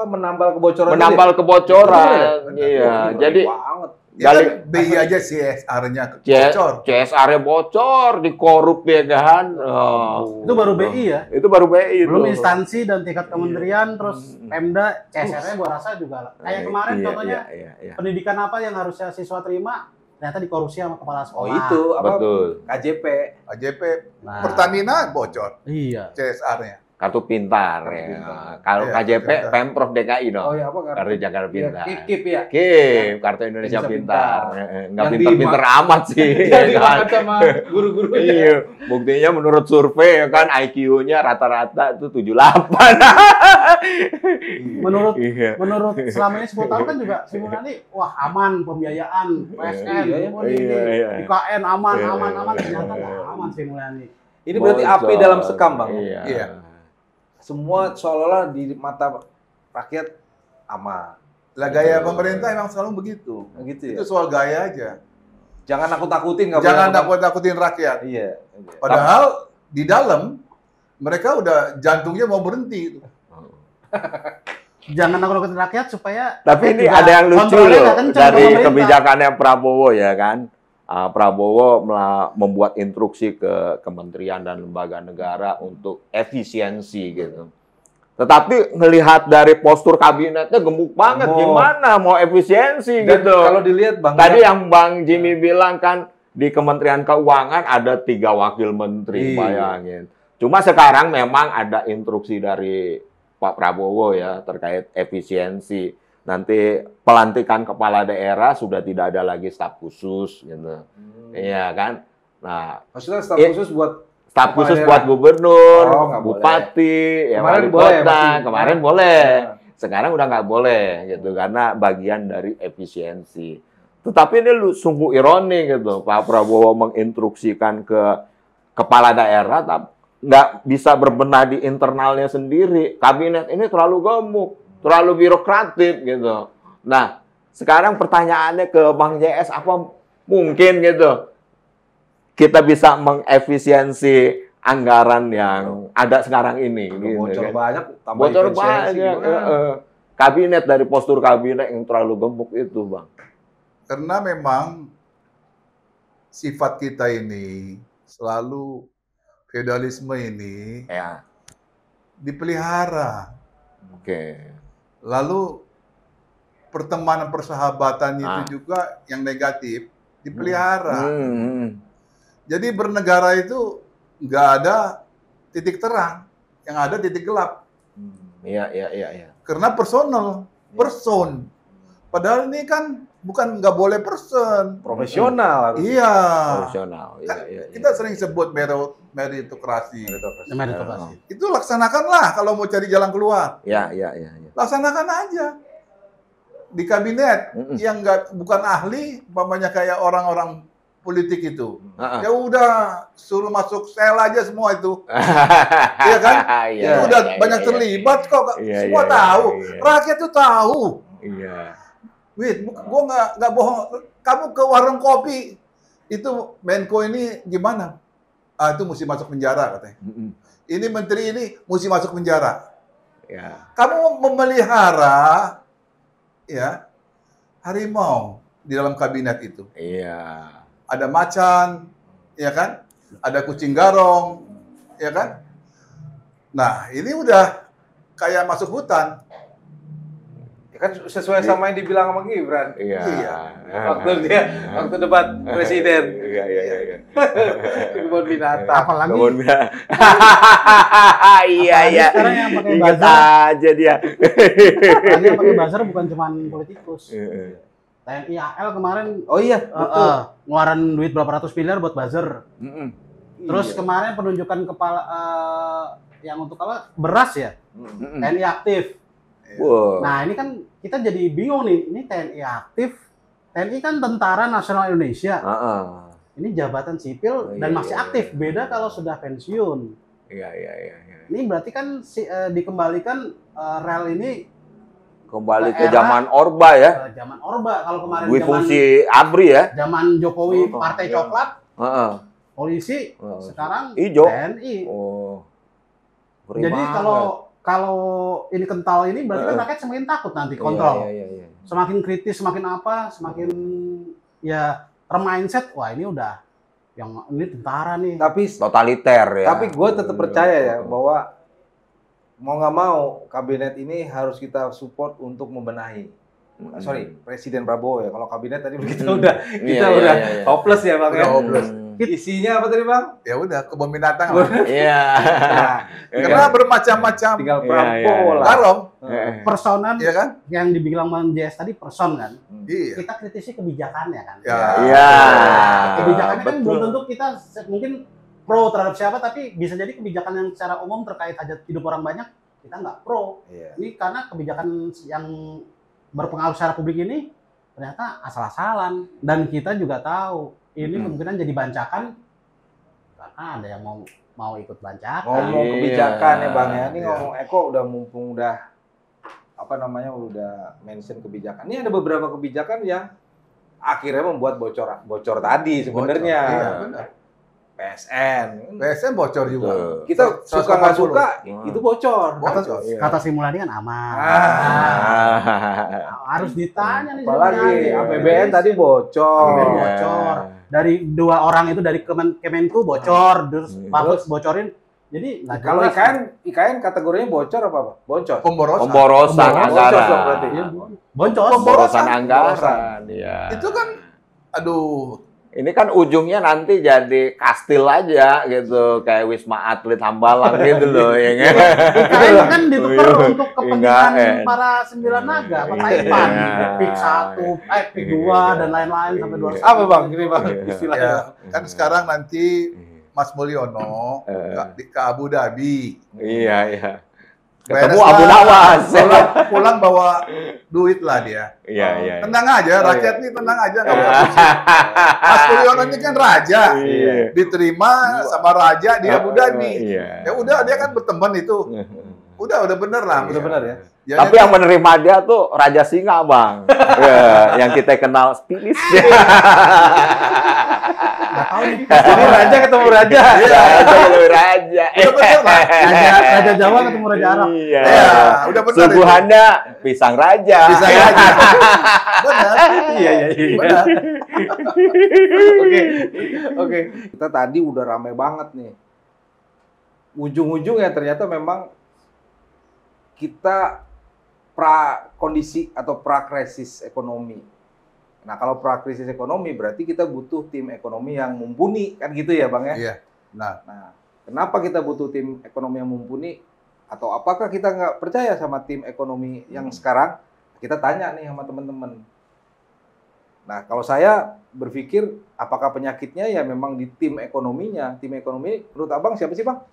Speaker 4: menambal kebocoran.
Speaker 1: menambal kebocoran.
Speaker 4: Betul ya?
Speaker 1: Iya,
Speaker 4: Wah,
Speaker 1: jadi
Speaker 4: banget.
Speaker 2: Ya
Speaker 1: Gali-
Speaker 2: kan BI aja CSR-nya bocor.
Speaker 1: CSR-nya bocor, dikorup ya kan.
Speaker 3: Itu baru BI ya.
Speaker 1: Itu baru BI itu.
Speaker 3: Belum instansi dan tingkat kementerian, terus
Speaker 1: Hmm.
Speaker 3: Pemda, CSR-nya gua rasa juga kayak kemarin
Speaker 1: Iya,
Speaker 3: contohnya
Speaker 1: iya.
Speaker 3: pendidikan apa yang harusnya siswa terima ternyata dikorupsi sama kepala
Speaker 4: Oh
Speaker 3: sekolah.
Speaker 4: itu apa?
Speaker 1: Betul.
Speaker 4: KJP.
Speaker 2: AJP,
Speaker 3: Nah,
Speaker 2: Pertamina bocor
Speaker 3: iya.
Speaker 2: CSR-nya.
Speaker 1: Kartu pintar.
Speaker 4: Kartu
Speaker 1: Ya.
Speaker 4: pintar.
Speaker 1: Kalau
Speaker 2: Iya,
Speaker 1: KJP,
Speaker 2: pintar.
Speaker 1: Pemprov DKI
Speaker 4: Oh
Speaker 1: dong.
Speaker 4: iya apa
Speaker 1: Kartu Jakarta Pintar.
Speaker 4: KIP ya.
Speaker 1: Kip, Kartu Indonesia
Speaker 4: Indonesia
Speaker 1: Pintar.
Speaker 4: Pintar.
Speaker 1: Nggak
Speaker 4: Yang
Speaker 1: pinter-pinter amat sih.
Speaker 4: Yang
Speaker 1: ya kan?
Speaker 4: dimakan sama guru-gurunya.
Speaker 1: Iya, buktinya menurut survei ya kan IQ-nya rata-rata itu 78.
Speaker 3: Menurut
Speaker 1: Iya.
Speaker 3: menurut selama ini 10 tahun kan juga Sri Mulyani, wah aman pembiayaan, PSN,
Speaker 4: Iya,
Speaker 1: iya.
Speaker 3: IKN aman,
Speaker 1: Iya,
Speaker 3: aman, aman.
Speaker 1: iya,
Speaker 3: Ternyata
Speaker 1: iya.
Speaker 3: nggak aman Sri Mulyani.
Speaker 4: Ini berarti
Speaker 1: Bocor.
Speaker 4: api dalam sekam, Bang.
Speaker 1: Iya.
Speaker 2: Iya.
Speaker 4: Semua seolah-olah di mata rakyat aman.
Speaker 2: Lah gaya pemerintah emang selalu begitu.
Speaker 4: Gitu ya.
Speaker 2: Itu soal gaya aja.
Speaker 4: Jangan nakut-nakutin, nggak
Speaker 2: Jangan
Speaker 4: boleh
Speaker 2: nakut-nakutin rakyat.
Speaker 4: Iya.
Speaker 2: Padahal di dalam mereka udah jantungnya mau berhenti.
Speaker 3: Jangan nakut-nakutin rakyat supaya
Speaker 1: Tapi ini
Speaker 3: juga
Speaker 1: ada yang lucu
Speaker 3: kontrolnya
Speaker 1: loh
Speaker 3: nggak kencang ke
Speaker 1: dari
Speaker 3: pemerintah.
Speaker 1: kebijakannya Prabowo ya kan. Prabowo membuat instruksi ke kementerian dan lembaga negara untuk efisiensi gitu. Tetapi ngelihat dari postur kabinetnya gemuk banget,
Speaker 4: Gemuk.
Speaker 1: gimana mau efisiensi
Speaker 4: Dan
Speaker 1: gitu.
Speaker 4: kalau dilihat Bang,
Speaker 1: Tadi yang Bang Jimmy bilang kan di Kementerian Keuangan ada 3 wakil menteri,
Speaker 4: Iya.
Speaker 1: bayangin. Cuma sekarang memang ada instruksi dari Pak Prabowo ya terkait efisiensi. Nanti pelantikan kepala daerah sudah tidak ada lagi staf khusus gitu. Iya kan? Nah,
Speaker 4: maksudnya staf
Speaker 1: Iya.
Speaker 4: khusus buat
Speaker 1: staf
Speaker 4: Kepala
Speaker 1: khusus
Speaker 4: daerah.
Speaker 1: buat gubernur,
Speaker 4: Oh, nggak
Speaker 1: bupati, ya
Speaker 4: Kemarin
Speaker 1: wali
Speaker 4: boleh,
Speaker 1: kota.
Speaker 4: masih.
Speaker 1: Kemarin boleh.
Speaker 4: Nah.
Speaker 1: Sekarang udah nggak boleh gitu karena bagian dari efisiensi. Tetapi ini sungguh ironi gitu. Pak Prabowo menginstruksikan ke kepala daerah tapi nggak bisa berbenah di internalnya sendiri. Kabinet ini terlalu gemuk, terlalu birokratif gitu. Nah, sekarang pertanyaannya ke Bang JS, apa mungkin gitu kita bisa mengefisiensi anggaran yang ada sekarang ini. Gitu,
Speaker 4: Bocor
Speaker 1: kan.
Speaker 4: banyak, tambah
Speaker 1: Bocor
Speaker 4: efisiensi,
Speaker 1: banyak.
Speaker 4: gimana?
Speaker 1: Kabinet dari postur kabinet yang terlalu gemuk itu, Bang.
Speaker 2: Karena memang sifat kita ini selalu feodalisme ini
Speaker 1: Ya.
Speaker 2: dipelihara.
Speaker 1: Oke.
Speaker 2: Lalu pertemanan persahabatan itu juga yang negatif dipelihara. Jadi bernegara itu nggak ada titik terang, yang ada titik gelap.
Speaker 1: Iya.
Speaker 2: Karena person. Padahal ini kan bukan nggak boleh person.
Speaker 4: Profesional harus.
Speaker 2: Iya.
Speaker 1: Profesional.
Speaker 2: Kan
Speaker 1: Iya.
Speaker 2: kita sering sebut meritokrasi.
Speaker 3: Meritokrasi.
Speaker 2: Itu laksanakanlah kalau mau cari jalan keluar.
Speaker 1: Iya.
Speaker 2: Laksanakan aja. Di kabinet yang bukan ahli, umpamanya kayak orang-orang politik itu. Ya udah suruh masuk sel aja semua itu. Iya kan? Itu udah banyak terlibat kok. Semua tahu. Rakyat tuh tahu.
Speaker 1: Iya.
Speaker 2: Wait, gua nggak bohong. Kamu ke warung kopi itu Menko ini gimana? Ah, itu mesti masuk penjara katanya. Ini menteri ini mesti masuk penjara.
Speaker 1: Ya.
Speaker 2: Kamu memelihara ya harimau di dalam kabinet itu.
Speaker 1: Iya.
Speaker 2: Ada macan, ya kan? Ada kucing garong, ya kan? Nah, ini udah kayak masuk hutan.
Speaker 4: Ya kan sesuai sama yang dibilang sama Gibran.
Speaker 1: Iya.
Speaker 4: Waktu debat presiden.
Speaker 1: Iya.
Speaker 4: Kebun binatang.
Speaker 3: Apalagi
Speaker 1: Iya.
Speaker 3: sekarang yang pakai
Speaker 1: Ingat
Speaker 3: buzzer,
Speaker 1: aja dia.
Speaker 3: apalagi yang pakai buzzer bukan cuma politikus. TNI AL kemarin
Speaker 4: Oh iya, betul.
Speaker 3: ngeluarin duit berapa ratus miliar buat buzzer. Terus
Speaker 4: Iya.
Speaker 3: kemarin penunjukan kepala yang untuk apa? Beras ya. TNI aktif.
Speaker 1: Wow.
Speaker 3: Nah, ini kan kita jadi bingung nih. Ini TNI aktif. TNI kan Tentara Nasional Indonesia. Ini jabatan sipil dan masih aktif. Beda kalau sudah pensiun.
Speaker 1: Iya.
Speaker 3: Ini berarti kan dikembalikan rel ini
Speaker 1: Kembali
Speaker 3: ke
Speaker 1: ke
Speaker 3: era-
Speaker 1: zaman Orba ya.
Speaker 3: zaman Orba. Kalau kemarin
Speaker 1: Dwi
Speaker 3: zaman
Speaker 1: fungsi ABRI ya.
Speaker 3: zaman Jokowi Partai Coklat,
Speaker 1: Heeh.
Speaker 3: polisi, sekarang
Speaker 1: Ijo.
Speaker 3: TNI.
Speaker 1: Oh. Ngeri
Speaker 3: Jadi
Speaker 1: banget.
Speaker 3: kalau ini kental ini berarti kan rakyat semakin takut nanti kontrol.
Speaker 1: Iya.
Speaker 3: Semakin kritis, semakin apa, semakin ya termindset, wah ini udah yang ini tentara nih.
Speaker 4: Tapi
Speaker 1: Totaliter ya.
Speaker 4: Tapi gue tetap percaya ya bahwa mau nggak mau kabinet ini harus kita support untuk membenahi. Sorry, Presiden Prabowo ya. Kalau kabinet tadi kita udah
Speaker 1: Iya.
Speaker 4: hopeless ya Bang.
Speaker 2: Udah
Speaker 4: ya?
Speaker 2: hopeless.
Speaker 4: Isinya apa tadi Bang?
Speaker 2: Ya udah kebun binatang lah.
Speaker 1: Iya.
Speaker 4: Nah,
Speaker 2: Karena bermacam-macam
Speaker 4: tinggal
Speaker 1: Iya,
Speaker 4: Prabowo
Speaker 1: iya.
Speaker 4: lah.
Speaker 2: garong,
Speaker 3: Personan
Speaker 2: ya kan?
Speaker 3: yang dibilang Bang JS tadi person kan.
Speaker 2: Iya.
Speaker 3: Kita kritisi kebijakannya kan.
Speaker 2: Ya.
Speaker 1: Iya.
Speaker 3: Kebijakannya kan
Speaker 1: betul.
Speaker 3: belum tentu kita mungkin pro terhadap siapa, tapi bisa jadi kebijakan yang secara umum terkait hajat hidup orang banyak kita nggak pro.
Speaker 4: Iya.
Speaker 3: Ini karena kebijakan yang berpengaruh secara publik ini ternyata asal-asalan dan kita juga tahu ini kemungkinan jadi bancakan karena ada yang mau ikut bancakan.
Speaker 4: Ngomong
Speaker 1: Iya.
Speaker 4: kebijakan ya Bang ya. Ini
Speaker 2: Iya.
Speaker 4: ngomong Eko udah mumpung udah udah mention kebijakan. Ini ada beberapa kebijakan yang akhirnya membuat bocor tadi sebenarnya.
Speaker 2: Iya, benar.
Speaker 4: PSN.
Speaker 2: PSN bocor juga.
Speaker 1: Betul.
Speaker 4: Kita suka nggak
Speaker 2: 180.
Speaker 4: suka itu bocor.
Speaker 2: Bocor.
Speaker 3: Kata Sri Mulyani kan aman. Harus ditanya nih.
Speaker 4: Apalagi
Speaker 3: Sri Mulyani.
Speaker 4: APBN tadi bocor.
Speaker 3: APBN bocor. Dari dua orang itu dari Kemenku bocor, terus Mahfud bocorin. Jadi nggak
Speaker 4: Kalau
Speaker 3: jelas.
Speaker 4: IKN kategorinya bocor apa? Boncos.
Speaker 2: Pemborosan.
Speaker 1: Pemborosan
Speaker 4: Boncos dong
Speaker 1: anggaran.
Speaker 4: berarti.
Speaker 3: Iya, boncos.
Speaker 1: Pemborosan anggaran. Iya.
Speaker 2: Itu kan, aduh,
Speaker 1: Ini kan ujungnya nanti jadi kastil aja gitu, kayak Wisma Atlet Hambalang gitu loh, ya kan?
Speaker 3: IKN kan ditukar untuk kepentingan
Speaker 1: IKN.
Speaker 3: para 9 naga, apa Taipan, PIK 1, PIK 2 dan lain-lain sampai 200.
Speaker 4: Apa Bang? Ini Bang istilahnya.
Speaker 2: ya kan sekarang nanti Mas Mulyono ke Abu Dhabi.
Speaker 1: Iya. Ketemu
Speaker 2: Beres
Speaker 1: Abu
Speaker 2: lah.
Speaker 1: Nawas.
Speaker 2: Pulang bawa duit lah dia.
Speaker 1: Iya.
Speaker 2: Tenang aja, rakyat nih tenang aja. Nggak usah pusing. Mas Mulyono ini kan raja.
Speaker 1: Iya.
Speaker 2: Diterima sama raja di Abu Dhabi.
Speaker 1: Iya.
Speaker 2: Ya udah dia kan berteman itu. Udah bener lah.
Speaker 4: Udah benar ya.
Speaker 2: Ya,
Speaker 1: Tapi yang menerima dia tuh Raja Singa, Bang. Ya, yang kita kenal Spilis.
Speaker 3: Nggak tahu nih.
Speaker 4: Jadi raja ketemu raja.
Speaker 1: Raja ketemu raja.
Speaker 2: Udah bener lah.
Speaker 3: Raja Jawa ketemu Raja Arab.
Speaker 1: Iya.
Speaker 2: Ya, udah benar.
Speaker 1: Suguhannya pisang raja.
Speaker 2: Bisa aja. Benar.
Speaker 4: Iya.
Speaker 2: Benar.
Speaker 4: Oke. Kita tadi udah ramai banget nih. Ujung-ujungnya ternyata memang kita pra kondisi atau pra krisis ekonomi. Nah, kalau pra krisis ekonomi berarti kita butuh tim ekonomi yang mumpuni, kan gitu ya, Bang ya?
Speaker 2: Iya. Nah,
Speaker 4: Kenapa kita butuh tim ekonomi yang mumpuni? Atau apakah kita nggak percaya sama tim ekonomi yang sekarang? Kita tanya nih sama teman-teman. Nah, kalau saya berpikir, apakah penyakitnya ya memang di tim ekonominya? Tim ekonomi, menurut Abang siapa sih, Bang?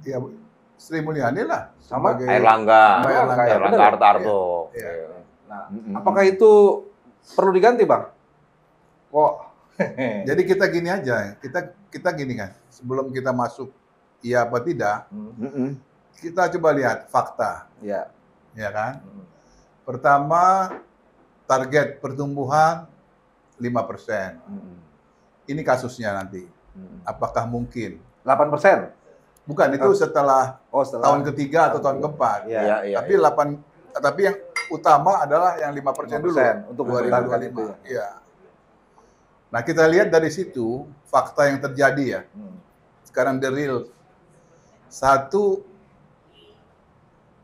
Speaker 2: ya Sri Mulyani lah.
Speaker 4: Sama
Speaker 2: sebagai-
Speaker 1: Erlangga.
Speaker 2: Erlangga.
Speaker 1: Erlangga Hartarto.
Speaker 2: Iya.
Speaker 4: Nah, apakah itu perlu diganti, Bang? Kok?
Speaker 2: Jadi kita gini aja, kita gini kan, sebelum kita masuk iya apa tidak, kita coba lihat fakta,
Speaker 4: Ya.
Speaker 2: ya kan? Pertama, target pertumbuhan 5%. Ini kasusnya nanti. Apakah mungkin?
Speaker 4: 8%?
Speaker 2: Bukan, itu setelah
Speaker 4: Oh, setelah
Speaker 2: tahun ketiga atau tahun keempat.
Speaker 4: Iya.
Speaker 2: Tapi tapi yang utama adalah yang 5% dulu
Speaker 4: 5% untuk
Speaker 2: 2025. Iya. Nah, kita lihat dari situ fakta yang terjadi ya. Sekarang the real. Satu,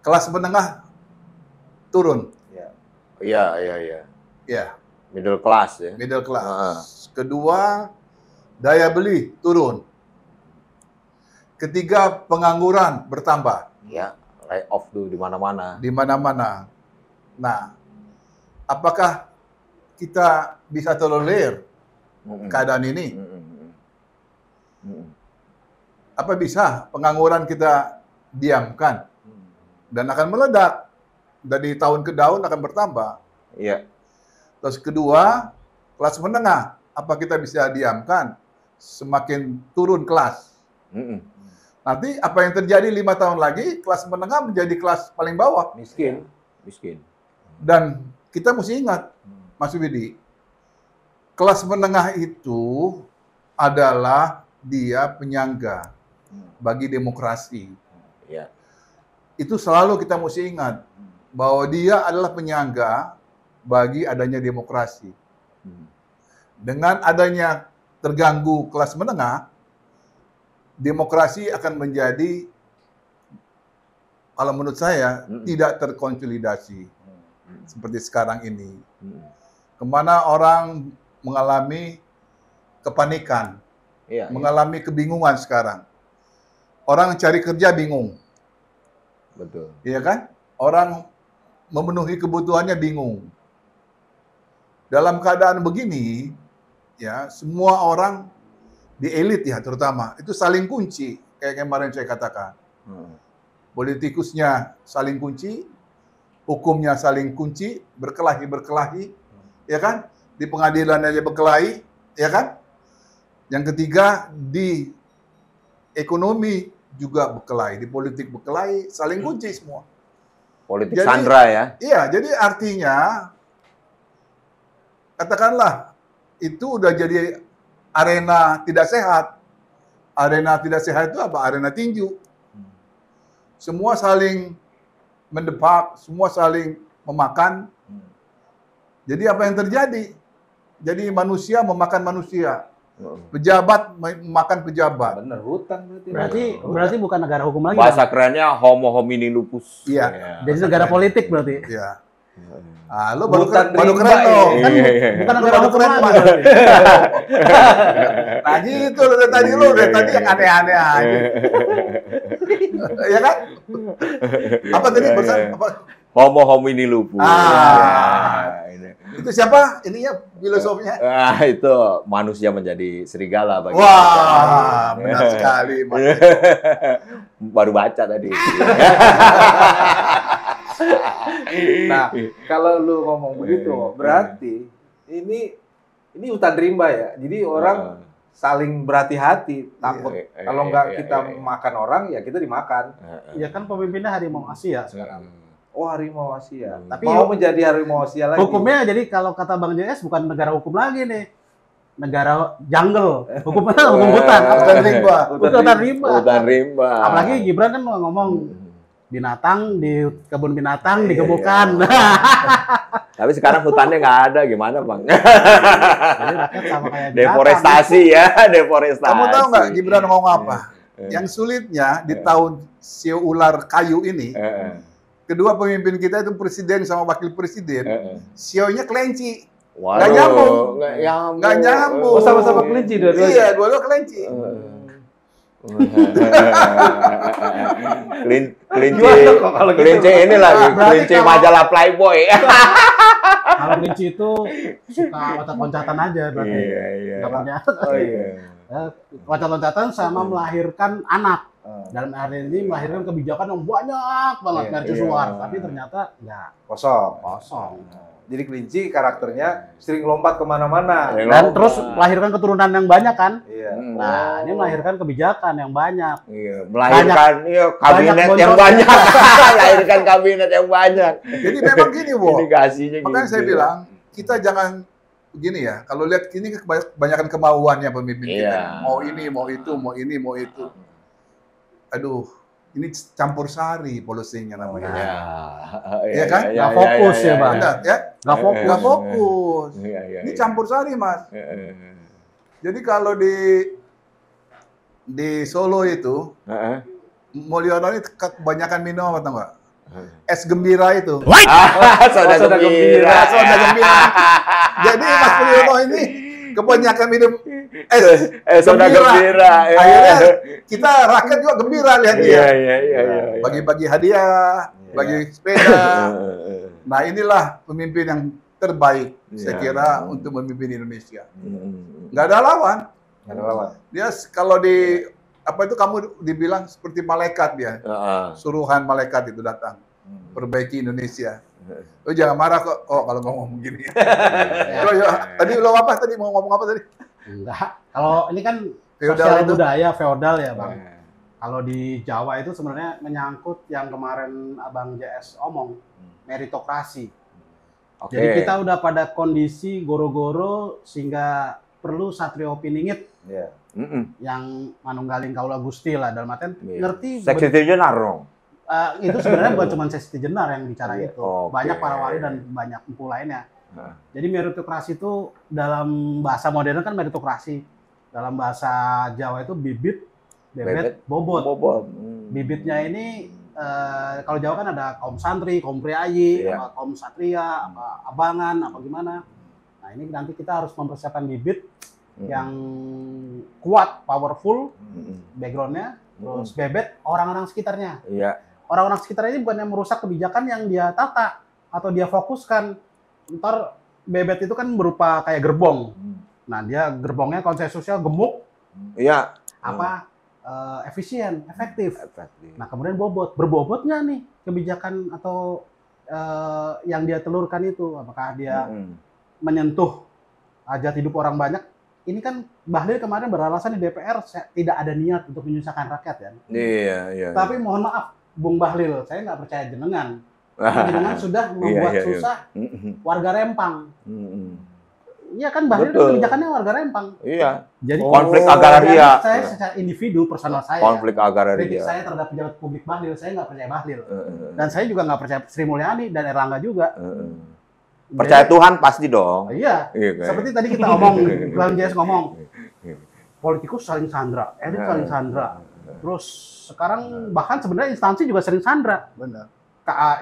Speaker 2: kelas menengah turun.
Speaker 1: Iya.
Speaker 2: Ya,
Speaker 1: Middle class ya.
Speaker 2: middle class. Kedua, daya beli turun. Ketiga, pengangguran bertambah
Speaker 1: Ya, lay off tuh di mana-mana.
Speaker 2: di mana-mana. Nah, apakah kita bisa tolerir keadaan ini? Apa bisa pengangguran kita diamkan dan akan meledak? Dari tahun ke tahun akan bertambah.
Speaker 1: Iya.
Speaker 2: Terus kedua, kelas menengah, apa kita bisa diamkan? Semakin turun kelas. Nanti apa yang terjadi 5 tahun lagi, kelas menengah menjadi kelas paling bawah.
Speaker 4: Miskin.
Speaker 2: Dan kita mesti ingat, Mas Widi, kelas menengah itu adalah dia penyangga bagi demokrasi.
Speaker 1: Iya.
Speaker 2: Itu selalu kita mesti ingat, bahwa dia adalah penyangga bagi adanya demokrasi. Dengan adanya terganggu kelas menengah, demokrasi akan menjadi, kalau menurut saya, tidak terkonsolidasi seperti sekarang ini. Kemana orang mengalami kepanikan,
Speaker 1: Iya.
Speaker 2: mengalami kebingungan sekarang. Orang cari kerja bingung,
Speaker 1: Betul.
Speaker 2: iya kan? Orang memenuhi kebutuhannya bingung. Dalam keadaan begini, ya semua orang di elit ya terutama itu saling kunci, kayak kemarin saya katakan. Politikusnya saling kunci, hukumnya saling kunci, berkelahi, ya kan? Di pengadilan aja berkelahi, ya kan? Yang ketiga di ekonomi juga berkelahi, di politik berkelahi, saling kunci semua.
Speaker 1: Politik
Speaker 2: Jadi-
Speaker 1: Sandra ya.
Speaker 2: Iya, jadi artinya katakanlah itu udah jadi arena tidak sehat. Arena tidak sehat itu apa? Arena tinju. Semua saling mendepak, semua saling memakan. Jadi apa yang terjadi? Jadi manusia memakan manusia. Pejabat memakan pejabat.
Speaker 4: Bener, hutan berarti.
Speaker 3: Berarti bukan negara hukum lagi.
Speaker 1: Bahasa
Speaker 3: Bang.
Speaker 1: kerennya homo homini lupus.
Speaker 2: Iya.
Speaker 3: Jadi negara politik berarti.
Speaker 2: Iya. Ah, lo baru
Speaker 4: Hutan
Speaker 2: baru
Speaker 4: rimba
Speaker 2: keren lo.
Speaker 4: ini.
Speaker 3: Kan bukan negara
Speaker 2: baru
Speaker 3: hukum
Speaker 2: keren,
Speaker 3: lagi
Speaker 2: Mas.
Speaker 3: berarti.
Speaker 2: Nah gitu lo dari tadi yang aneh-aneh aja. Ya kan? Apa tadi pesan apa?
Speaker 1: Homo homini lupus.
Speaker 2: Ah.
Speaker 1: Ya, ini.
Speaker 2: Itu siapa? Ininya filosofinya.
Speaker 1: Itu manusia menjadi serigala bagi
Speaker 2: Wah, benar sekali, Mas.
Speaker 4: Baru baca tadi. Nah, kalau lu ngomong begitu, berarti ini hutan rimba ya. Jadi orang saling berhati-hati, takut kalau nggak kita makan orang ya kita dimakan.
Speaker 3: Ya kan pemimpinnya harimau Asia sekarang.
Speaker 4: Oh, harimau Asia.
Speaker 3: Tapi
Speaker 4: mau menjadi harimau Asia lagi.
Speaker 3: Hukumnya jadi kalau kata Bang JS bukan negara hukum lagi nih. negara jungle, hukum hutan,
Speaker 2: Hutan rimba.
Speaker 3: hutan rimba.
Speaker 1: Hutan rimba.
Speaker 3: Apalagi Gibran kan ngomong binatang di kebun binatang
Speaker 1: Iya,
Speaker 3: dikebukan.
Speaker 1: Tapi sekarang hutannya nggak ada, gimana Bang?
Speaker 3: Jadi rakyat sama kayak binatang.
Speaker 1: Deforestasi ya, deforestasi.
Speaker 2: Kamu tahu nggak Gibran ngomong apa? Yang sulitnya di tahun siu ular kayu ini, kedua pemimpin kita itu presiden sama wakil presiden, sionya kelinci.
Speaker 1: Waduh,
Speaker 2: Nggak nyambung.
Speaker 1: Nggak nyambung.
Speaker 4: Oh, sama-sama kelinci dua-duanya.
Speaker 2: Iya, dua-dua kelinci.
Speaker 1: Kelinci,
Speaker 4: Gimana kok kalau gitu?
Speaker 1: kelinci ini lagi,
Speaker 3: Berarti
Speaker 1: kelinci
Speaker 3: kalau-
Speaker 1: majalah Playboy.
Speaker 3: Kalau kelinci itu suka loncat-loncatan aja berarti.
Speaker 1: Iya.
Speaker 3: Nggak punya.
Speaker 1: Oh iya.
Speaker 3: Loncat-loncatan sama melahirkan anak. Dalam hari ini melahirkan kebijakan yang banyak banget
Speaker 4: Iya,
Speaker 3: mercusuar,
Speaker 1: iya.
Speaker 3: tapi ternyata nggak
Speaker 4: Kosong.
Speaker 3: kosong.
Speaker 4: Jadi kelinci karakternya sering lompat kemana-mana.
Speaker 3: Dan terus melahirkan keturunan yang banyak kan.
Speaker 4: Iya.
Speaker 3: Nah, ini melahirkan kebijakan yang banyak.
Speaker 1: Iya, melahirkan kabinet
Speaker 3: banyak
Speaker 1: yang
Speaker 3: bonconnya.
Speaker 1: banyak. Melahirkan kabinet yang banyak.
Speaker 2: Jadi memang gini, Bo.
Speaker 1: Indikasinya
Speaker 2: Makanya
Speaker 1: gitu.
Speaker 2: saya bilang, kita jangan begini ya. Kalau lihat ini kebanyakan kemauannya pemimpin kita.
Speaker 1: Iya.
Speaker 2: Mau ini, mau itu, mau ini, mau itu. Aduh, ini campur sari polisinya namanya.
Speaker 1: Iya.
Speaker 2: Iya kan?
Speaker 3: Nggak fokus ya, Bang.
Speaker 2: Benar, ya?
Speaker 3: Nggak fokus.
Speaker 2: Nggak fokus.
Speaker 1: Iya.
Speaker 2: Ini campur sari, Mas. Jadi kalau di Solo itu, Mulyono ini kebanyakan minum apa tau nggak? Es gembira itu.
Speaker 1: Soda
Speaker 4: Soda
Speaker 1: gembira.
Speaker 2: Soda gembira. Jadi Mas Mulyono ini kebanyakan minum
Speaker 1: Soda gembira. Iya.
Speaker 2: Akhirnya kita rakyat juga gembira lihat dia.
Speaker 1: Iya.
Speaker 2: Bagi-bagi hadiah, bagi sepeda. Nah inilah pemimpin yang terbaik saya
Speaker 1: Iya.
Speaker 2: kira untuk memimpin Indonesia. Nggak ada lawan.
Speaker 4: Nggak ada lawan.
Speaker 2: Dia kalau di apa itu kamu dibilang seperti malaikat dia. Suruhan malaikat itu datang perbaiki Indonesia. Lo jangan marah kok kalau ngomong begini. Tadi lo apa tadi mau ngomong apa tadi?
Speaker 3: Enggak. Kalau ini kan
Speaker 2: Feodal
Speaker 3: sosial
Speaker 2: itu.
Speaker 3: budaya feodal ya, Bang. Kalau di Jawa itu sebenarnya menyangkut yang kemarin Abang JS omong, meritokrasi.
Speaker 1: Oke.
Speaker 3: Jadi kita udah pada kondisi goro-goro sehingga perlu satrio piningit
Speaker 4: Iya.
Speaker 3: yang manunggaling kaula gusti lah dalam artian
Speaker 1: Iya.
Speaker 3: ngerti
Speaker 1: Seksi jenar dong.
Speaker 3: itu sebenarnya bukan cuma sesi jenar yang bicara
Speaker 1: Iya.
Speaker 3: itu.
Speaker 1: Oke.
Speaker 3: Banyak para wali dan banyak empu lainnya.
Speaker 1: Nah.
Speaker 3: Jadi meritokrasi itu dalam bahasa modern kan meritokrasi. Dalam bahasa Jawa itu bibit, bebet, bobot. Bibitnya ini kalau Jawa kan ada kaum santri, kaum priayi,
Speaker 1: Iya.
Speaker 3: apa kaum satria, apa abangan, apa gimana. Nah ini nanti kita harus mempersiapkan bibit yang kuat, powerful, backgroundnya, terus bebet orang-orang sekitarnya.
Speaker 1: Iya.
Speaker 3: Orang-orang sekitar ini bukan yang merusak kebijakan yang dia tata atau dia fokuskan. Ntar bebet itu kan berupa kayak gerbong. Nah dia gerbongnya konsensusnya gemuk,
Speaker 1: Iya.
Speaker 3: efisien, efektif. Nah kemudian bobot, berbobot nggak nih kebijakan atau yang dia telurkan itu? Apakah dia menyentuh hajat hidup orang banyak? Ini kan Bahlil kemarin beralasan di DPR tidak ada niat untuk menyusahkan rakyat ya.
Speaker 1: Iya.
Speaker 3: Tapi mohon maaf, Bung Bahlil, saya nggak percaya jenengan. Jenengan sudah membuat
Speaker 1: Iya.
Speaker 3: susah warga Rempang. Iya kan Bahlil
Speaker 1: Betul.
Speaker 3: kan kebijakannya warga Rempang.
Speaker 1: Iya.
Speaker 3: Jadi
Speaker 1: Konflik
Speaker 3: jadi
Speaker 1: agraria.
Speaker 3: saya secara individu personal saya.
Speaker 1: Konflik
Speaker 3: Kritik
Speaker 1: agraria.
Speaker 3: saya terhadap pejabat publik Bahlil, saya nggak percaya Bahlil. Dan saya juga nggak percaya Sri Mulyani dan Erlangga juga.
Speaker 1: Percaya Tuhan pasti dong.
Speaker 3: Iya.
Speaker 1: Iya kan?
Speaker 3: Seperti tadi kita omong, Bang Jess ngomong, politikus saling sandra, elit saling sandra. Terus sekarang bahkan sebenarnya instansi juga sering sandra.
Speaker 2: Benar.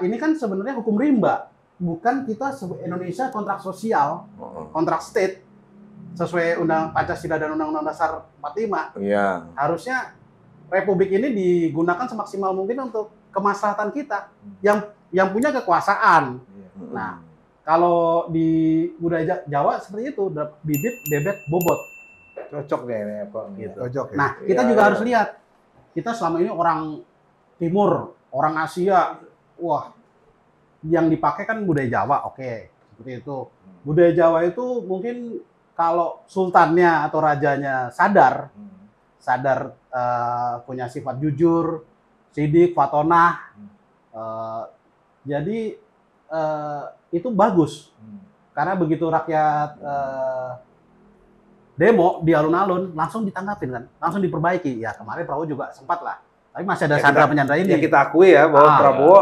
Speaker 3: Ini kan sebenarnya hukum rimba, bukan kita Indonesia kontrak sosial, kontrak state sesuai Undang Pancasila dan Undang-Undang Dasar 45.
Speaker 1: Iya.
Speaker 3: Harusnya republik ini digunakan semaksimal mungkin untuk kemaslahatan kita yang punya kekuasaan. Nah, kalau di budaya Jawa seperti itu, bibit, bebet, bobot.
Speaker 4: Cocok deh ini kok gitu.
Speaker 2: Cocok ya.
Speaker 3: Nah, kita
Speaker 1: Iya,
Speaker 3: juga
Speaker 1: iya.
Speaker 3: harus lihat. Kita selama ini orang Timur, orang Asia, wah, yang dipakai kan budaya Jawa, oke, seperti itu. Budaya Jawa itu mungkin kalau sultannya atau rajanya sadar punya sifat jujur, sidik, fatonah, jadi itu bagus. Karena begitu rakyat demo di alun-alun langsung ditanggapin kan, langsung diperbaiki. Ya kemarin Prabowo juga sempat lah, tapi masih ada sandra-penyandra ini.
Speaker 4: Ya kita akui ya bahwa Prabowo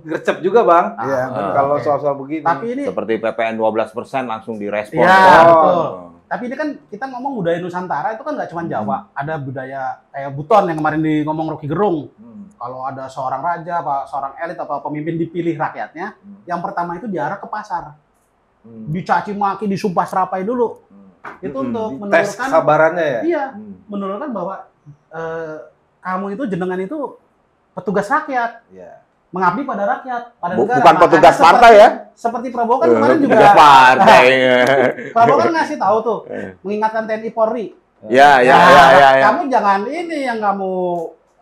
Speaker 4: gercep juga Bang.
Speaker 2: Iya,
Speaker 4: Kalau soal-soal begini.
Speaker 3: Tapi ini
Speaker 1: Seperti PPN 12% langsung direspon.
Speaker 3: ya betul. Tapi ini kan kita ngomong budaya Nusantara itu kan nggak cuma Jawa, ada budaya kayak Buton yang kemarin ngomong Rocky Gerung. Kalau ada seorang raja, seorang elit atau pemimpin dipilih rakyatnya, yang pertama itu diarah ke pasar, dicaci maki, disumpah serapai dulu. Itu untuk
Speaker 4: tes
Speaker 3: menurunkan
Speaker 4: kesabarannya ya.
Speaker 3: Iya, menurunkan bahwa kamu itu jenengan itu petugas rakyat,
Speaker 4: Iya.
Speaker 3: mengabdi pada rakyat, pada negara.
Speaker 1: Bukan
Speaker 3: Makanya
Speaker 1: petugas partai ya?
Speaker 3: Seperti Prabowo kan kemarin juga.
Speaker 1: Petugas partai.
Speaker 3: Prabowo kan ngasih tahu tuh, mengingatkan TNI Polri.
Speaker 1: Ya.
Speaker 3: Kamu jangan ini yang kamu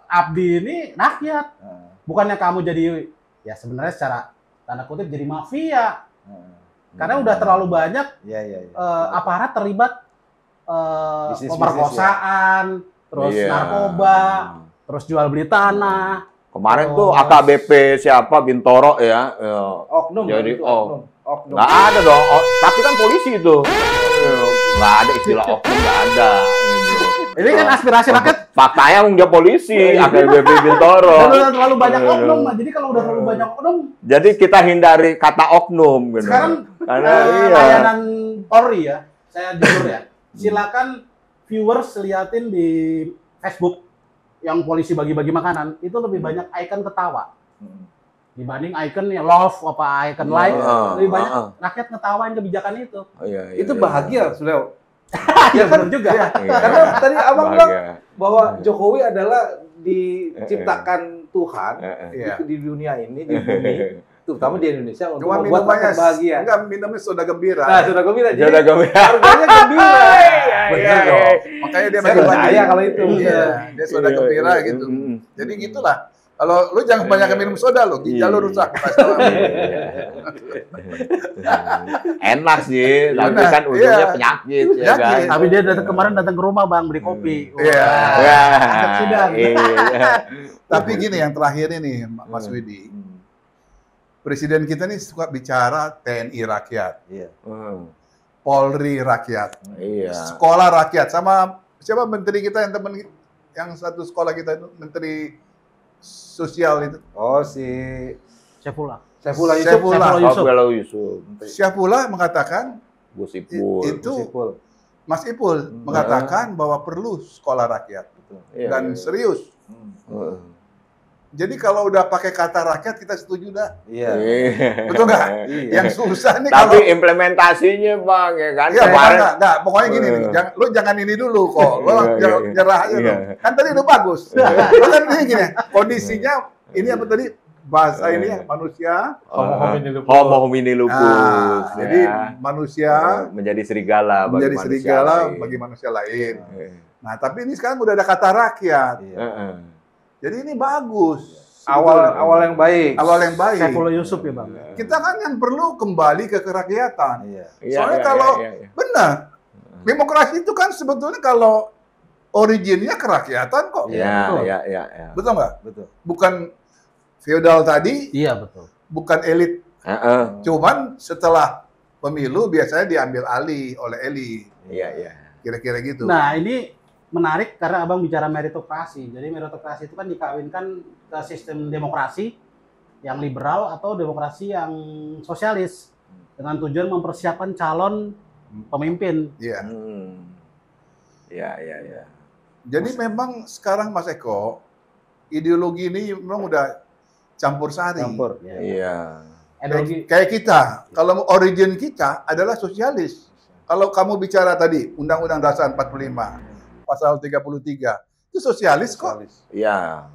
Speaker 3: abdi ini rakyat. Bukannya kamu jadi, ya sebenarnya secara tanda kutip jadi mafia. Karena udah terlalu banyak aparat terlibat pemerkosaan, terus narkoba, terus jual beli tanah.
Speaker 1: Kemarin tuh AKBP siapa Bintoro ya.
Speaker 4: Oknum.
Speaker 1: Jadi
Speaker 4: oknum.
Speaker 1: nggak ada dong. Tapi kan polisi itu. Nggak ada istilah oknum, nggak ada.
Speaker 3: Ini kan aspirasi rakyat.
Speaker 1: Faktanya dia polisi, AKBP Bintoro.
Speaker 3: Udah terlalu banyak oknum, jadi kalau udah terlalu banyak oknum,
Speaker 1: Jadi kita hindari kata oknum. Gitu.
Speaker 3: sekarang
Speaker 1: Karena
Speaker 3: layanan Polri ya, saya jujur ya, silakan viewers liatin di Facebook yang polisi bagi-bagi makanan, itu lebih banyak icon ketawa dibanding icon ya love apa icon like, lebih banyak rakyat ngetawain kebijakan itu.
Speaker 4: Itu bahagia, Suleo.
Speaker 3: Ya benar juga.
Speaker 4: Karena tadi Abang bilang bahwa Jokowi adalah diciptakan Tuhan di dunia ini, di bumi, terutama di Indonesia untuk
Speaker 2: Cuma
Speaker 4: membuat
Speaker 2: minumannya
Speaker 4: rakyat bahagia.
Speaker 2: enggak, minumnya soda gembira.
Speaker 4: Nah, sudah gembira. Jadi
Speaker 1: Sudah gembira.
Speaker 4: harganya gembira.
Speaker 2: Benar dong. Makanya dia
Speaker 4: Saya percaya kalau itu.
Speaker 2: Iya, dia soda gembira gitu. Jadi gitulah. Kalau lu jangan kebanyakan minum soda lu, ginjal lu rusak.
Speaker 1: Enak sih, tapi
Speaker 2: Benar,
Speaker 1: kan ujungnya
Speaker 2: iya.
Speaker 1: penyakit, ya
Speaker 2: Penyakit.
Speaker 1: kan?
Speaker 3: Tapi dia kemarin datang ke rumah Bang beli kopi.
Speaker 2: Iya.
Speaker 3: Angkat sidang.
Speaker 2: Tapi gini yang terakhir ini, Mas Widi. Presiden kita nih suka bicara TNI rakyat, Polri rakyat,
Speaker 1: Iya.
Speaker 2: sekolah rakyat, sama siapa menteri kita yang teman yang satu sekolah kita itu menteri sosial itu.
Speaker 4: Oh, si
Speaker 3: Saifullah.
Speaker 4: Saifullah Yusuf.
Speaker 2: Saifullah.
Speaker 1: Kalau Yusuf,
Speaker 2: Syafullah mengatakan
Speaker 1: Gus Ipul.
Speaker 2: itu
Speaker 4: Sipul.
Speaker 2: Mas Ipul mengatakan bahwa perlu sekolah rakyat
Speaker 1: Iya,
Speaker 2: dan
Speaker 1: iya.
Speaker 2: serius.
Speaker 1: Heeh.
Speaker 2: Jadi kalau udah pakai kata rakyat kita setuju dah.
Speaker 4: Iya.
Speaker 2: Betul nggak?
Speaker 4: Iya.
Speaker 2: Yang susah nih
Speaker 1: Tapi
Speaker 2: kalau
Speaker 1: implementasinya Bang, ya kan?
Speaker 2: iya,
Speaker 1: Kemarin
Speaker 2: enggak, pokoknya gini nih, lu jangan ini dulu kok, lu
Speaker 1: Iya, iya.
Speaker 2: nyerah aja
Speaker 1: Iya.
Speaker 2: dong. Kan tadi udah bagus. Lu kan ini gini, kondisinya ini apa tadi bahasa ini ya, manusia.
Speaker 1: Homo homini lupus.
Speaker 2: Nah,
Speaker 1: ya.
Speaker 2: jadi manusia
Speaker 1: menjadi serigala bagi
Speaker 2: menjadi
Speaker 1: manusia
Speaker 2: serigala
Speaker 1: lain.
Speaker 2: bagi manusia lain.
Speaker 1: Iya.
Speaker 2: Nah, tapi ini sekarang udah ada kata rakyat.
Speaker 1: Heeh.
Speaker 2: Jadi ini bagus.
Speaker 4: Awal yang baik.
Speaker 2: Awal yang baik.
Speaker 3: Saifullah Yusuf ya Bang.
Speaker 2: Kita kan yang perlu kembali ke kerakyatan.
Speaker 4: Iya.
Speaker 1: Iya,
Speaker 2: Soalnya
Speaker 1: iya,
Speaker 2: kalau
Speaker 1: iya, iya.
Speaker 2: benar, demokrasi itu kan sebetulnya kalau originnya kerakyatan kok.
Speaker 1: Iya, iya, iya, iya.
Speaker 2: Betul nggak?
Speaker 4: Betul.
Speaker 2: Bukan feodal tadi,
Speaker 3: Iya betul.
Speaker 2: bukan elit.
Speaker 1: Heeh.
Speaker 2: Cuman setelah pemilu biasanya diambil alih oleh elit.
Speaker 1: Iya, iya.
Speaker 2: Kira-kira gitu.
Speaker 3: Nah ini menarik karena Abang bicara meritokrasi. Jadi meritokrasi itu kan dikawinkan ke sistem demokrasi yang liberal atau demokrasi yang sosialis dengan tujuan mempersiapkan calon pemimpin.
Speaker 2: Iya.
Speaker 1: Iya, iya, iya.
Speaker 2: Jadi memang sekarang Mas Eko, ideologi ini memang udah campur sari.
Speaker 4: Campur.
Speaker 1: Iya.
Speaker 3: Ideologi
Speaker 2: Kayak kita, kalau origin kita adalah sosialis. Kalau kamu bicara tadi, Undang-Undang Dasar 45, pasal 33, itu sosialis kok.
Speaker 1: Iya.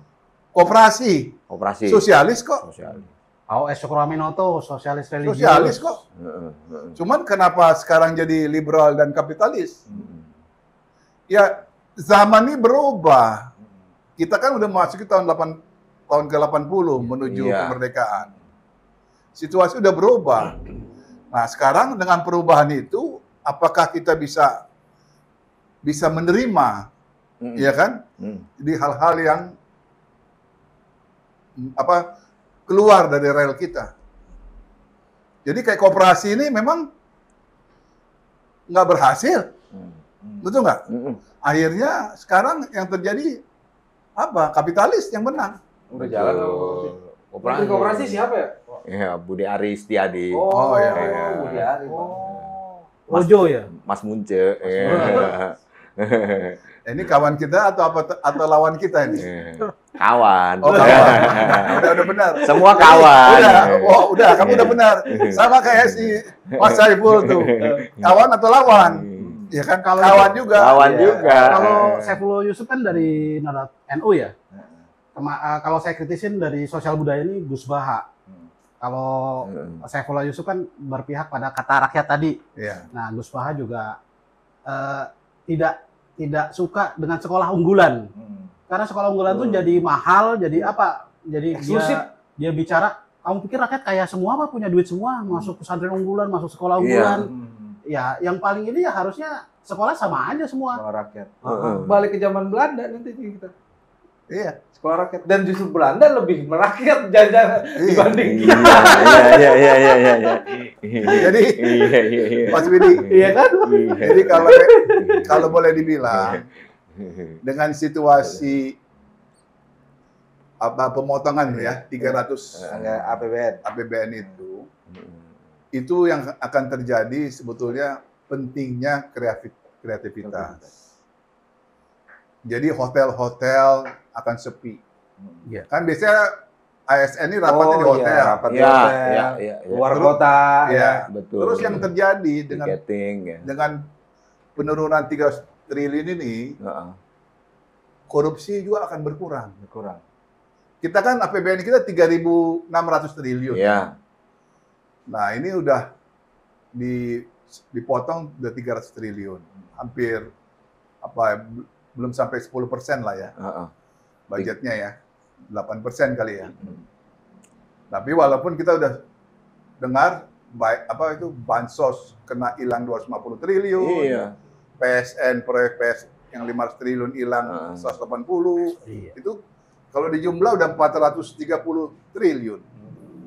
Speaker 2: Koperasi,
Speaker 1: Operasi.
Speaker 2: sosialis kok.
Speaker 1: Sosial.
Speaker 3: AOS Sukraminoto, sosialis religius.
Speaker 2: Sosialis kok.
Speaker 1: Heeh, heeh.
Speaker 2: Cuman kenapa sekarang jadi liberal dan kapitalis? Ya, zaman ini berubah. Kita kan udah masuk ke tahun ke-80 menuju
Speaker 1: Iya.
Speaker 2: kemerdekaan. Situasi udah berubah. Nah, sekarang dengan perubahan itu, apakah kita bisa menerima, ya kan? Jadi hal-hal yang keluar dari rel kita. Jadi kayak koperasi ini memang nggak berhasil. Betul nggak? Akhirnya sekarang yang terjadi apa? Kapitalis yang menang.
Speaker 4: Udah jalan. Menteri Koperasi siapa ya?
Speaker 1: Ya, Budi Aris Setiadi.
Speaker 2: Oh, ya.
Speaker 4: Budi Aris.
Speaker 3: Ojo ya.
Speaker 1: Mas Munce. Ya.
Speaker 2: Ini kawan kita atau lawan kita ini?
Speaker 1: Kawan.
Speaker 2: Oh, kawan. Udah benar.
Speaker 1: Semua kawan.
Speaker 2: Udah, kamu udah benar. Sama kayak si Mas Saiful tuh. Kawan atau lawan? Ya kan, kawan juga.
Speaker 1: Kawan juga.
Speaker 3: Kalau Saifullah Yusuf kan dari NU ya. Kalau saya kritisin dari sosial budaya ini Gus Baha. Kalau Saifullah Yusuf kan berpihak pada kata rakyat tadi.
Speaker 2: Iya.
Speaker 3: Nah, Gus Baha juga tidak suka dengan sekolah unggulan. Karena sekolah unggulan itu jadi mahal, jadi apa? Jadi
Speaker 4: eksklusif.
Speaker 3: Dia bicara, kamu pikir rakyat kaya semua apa? Punya duit semua, masuk pesantren unggulan, masuk sekolah unggulan. Ya, yang paling ini ya harusnya sekolah sama aja semua.
Speaker 4: Sekolah rakyat. Balik ke zaman Belanda nanti kita.
Speaker 2: Iya.
Speaker 4: Sekolah rakyat. Dan justru Belanda lebih merakyat jajan dibanding kita.
Speaker 1: Iya.
Speaker 2: Jadi, Mas Widi,
Speaker 3: Iya kan?
Speaker 2: jadi kalau boleh dibilang, dengan situasi pemotongan ya 300 APBN itu yang akan terjadi sebetulnya pentingnya kreativitas. Jadi hotel-hotel akan sepi.
Speaker 3: Iya.
Speaker 2: Kan biasanya ASN ini rapatnya di hotel.
Speaker 4: Rapat di hotel. Luar kota.
Speaker 2: Ya.
Speaker 1: Betul.
Speaker 2: Terus yang terjadi
Speaker 1: Tiketing, ya.
Speaker 2: dengan penurunan 3 triliun ini, korupsi juga akan berkurang. Kita kan APBN kita 3.600 triliun.
Speaker 1: Iya.
Speaker 2: Nah, ini udah dipotong udah 300 triliun. Hampir belum sampai 10% lah ya. Budgetnya ya. 8% kali ya. Tapi walaupun kita udah dengar bansos kena hilang 250 triliun.
Speaker 1: Iya.
Speaker 2: PSN proyek PS yang 500 triliun hilang 180.
Speaker 3: Iya.
Speaker 2: Itu kalau dijumlah udah 430 triliun.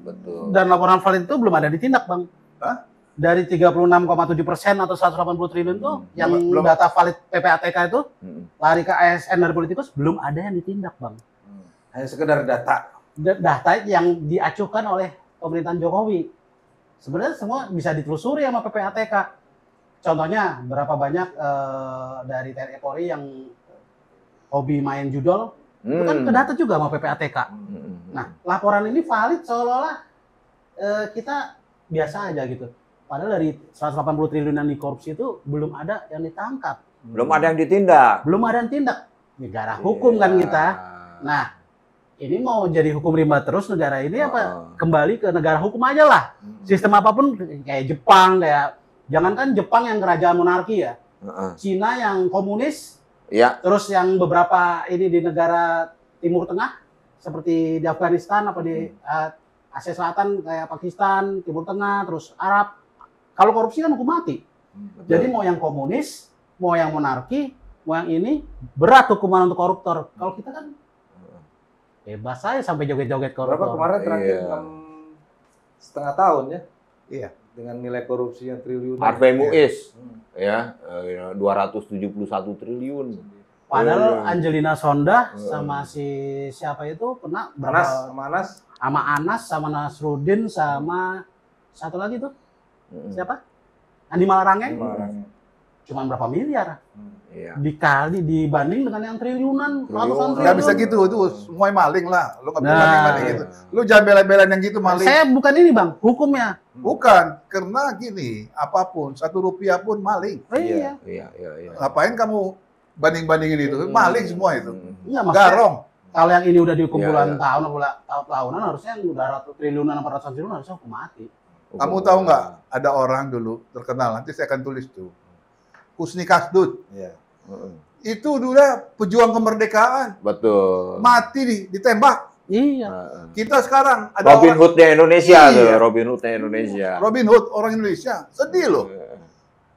Speaker 1: Betul.
Speaker 3: Dan laporan valid itu belum ada ditindak, Bang.
Speaker 2: Hah?
Speaker 3: Dari 36,7% atau 180 triliun itu yang
Speaker 2: Belum.
Speaker 3: data valid PPATK itu lari ke ASN dari politikus belum ada yang ditindak, Bang.
Speaker 4: Hanya sekedar data.
Speaker 3: Data yang diacuhkan oleh pemerintahan Jokowi. Sebenarnya semua bisa ditelusuri sama PPATK. Contohnya berapa banyak dari TNI Polri yang hobi main judol, itu kan kedata juga sama PPATK. Nah, laporan ini valid seolah-olah kita biasa aja gitu. Padahal dari 180 triliun yang dikorupsi itu belum ada yang ditangkap.
Speaker 1: Belum ada yang ditindak.
Speaker 3: Belum ada yang tindak. Negara hukum kan kita. Nah, ini mau jadi hukum rimba terus negara ini apa? Kembali ke negara hukum aja lah. Sistem apapun kayak Jepang, jangankan Jepang yang kerajaan monarki ya. Cina yang komunis.
Speaker 1: Iya.
Speaker 3: Terus yang beberapa ini di negara Timur Tengah seperti di Afghanistan apa di Asia Selatan kayak Pakistan, Timur Tengah, terus Arab. Kalau korupsi kan hukum mati. Jadi mau yang komunis, mau yang monarki, mau yang ini berat hukuman untuk koruptor. Kalau kita kan bebas saya sampai joget-joget koruptor.
Speaker 4: Berapa kemarin terakhir 6,5 tahun ya?
Speaker 2: Iya.
Speaker 4: Dengan nilai korupsi yang triliunan.
Speaker 1: Harvey Muiz, ya, 271 triliun.
Speaker 3: Padahal Angelina Sondah sama si siapa itu kena
Speaker 4: Anas,
Speaker 3: sama Anas, sama Nasruddin, sama satu lagi tuh siapa? Andi Malarangeng. Cuman berapa miliar?
Speaker 1: Iya.
Speaker 3: Dikali dibanding dengan yang triliunan, ratusan triliun.
Speaker 2: Nggak bisa gitu, itu semua maling lah. Lu nggak bisa banding gitu. Lu jangan bela-belain yang gitu maling.
Speaker 3: Saya bukan ini Bang, hukumnya.
Speaker 2: Bukan, karena gini, apapun, 1 rupiah pun maling.
Speaker 3: Iya.
Speaker 2: Ngapain kamu banding-bandingin itu? Maling semua itu.
Speaker 3: Enggak maksudnya.
Speaker 2: Garong.
Speaker 3: Kalau yang ini udah dihukum
Speaker 1: Iya,
Speaker 3: puluhan
Speaker 1: iya.
Speaker 3: tahun atau tahunan, harusnya yang udah triliunan atau ratusan triliun harusnya hukum mati.
Speaker 2: Kamu tahu nggak? Ada orang dulu terkenal, nanti saya akan tulis tuh. Husni Kasdut.
Speaker 4: Iya.
Speaker 2: Itu dulu pejuang kemerdekaan.
Speaker 1: Betul.
Speaker 2: Mati ditembak.
Speaker 3: Iya.
Speaker 2: Kita sekarang ada
Speaker 1: Robin
Speaker 2: orang,
Speaker 1: Hood-nya Indonesia
Speaker 2: Iya.
Speaker 1: tuh, Robin Hood-nya Indonesia.
Speaker 2: Robin Hood, orang Indonesia. Sedih loh.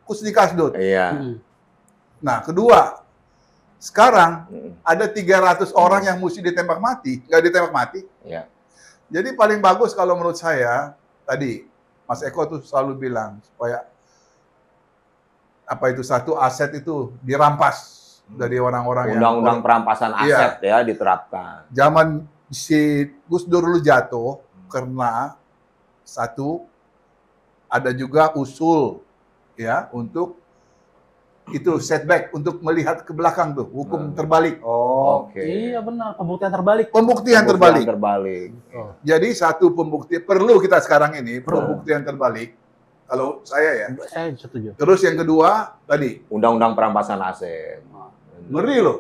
Speaker 2: Husni Kasdut.
Speaker 1: Iya.
Speaker 2: Nah, kedua, sekarang ada 300 orang yang mesti ditembak mati. Nggak ditembak mati.
Speaker 1: Iya.
Speaker 2: Jadi paling bagus kalau menurut saya, tadi Mas Eko tuh selalu bilang, supaya apa itu satu aset itu dirampas dari orang-orang yang
Speaker 1: Undang-undang perampasan
Speaker 2: Iya.
Speaker 1: aset ya diterapkan.
Speaker 2: zaman si Gus Dur dulu jatuh karena satu ada juga usul ya untuk itu setback untuk melihat ke belakang tuh hukum terbalik.
Speaker 4: Oh,
Speaker 1: Oke.
Speaker 3: Iya benar, pembuktian terbalik.
Speaker 2: Pembuktian terbalik.
Speaker 1: Terbalik.
Speaker 2: Jadi satu pembuktian perlu kita sekarang ini pembuktian terbalik. Kalau saya ya.
Speaker 3: Saya setuju.
Speaker 2: Terus yang kedua tadi
Speaker 1: Undang-undang perampasan aset.
Speaker 2: ngeri loh.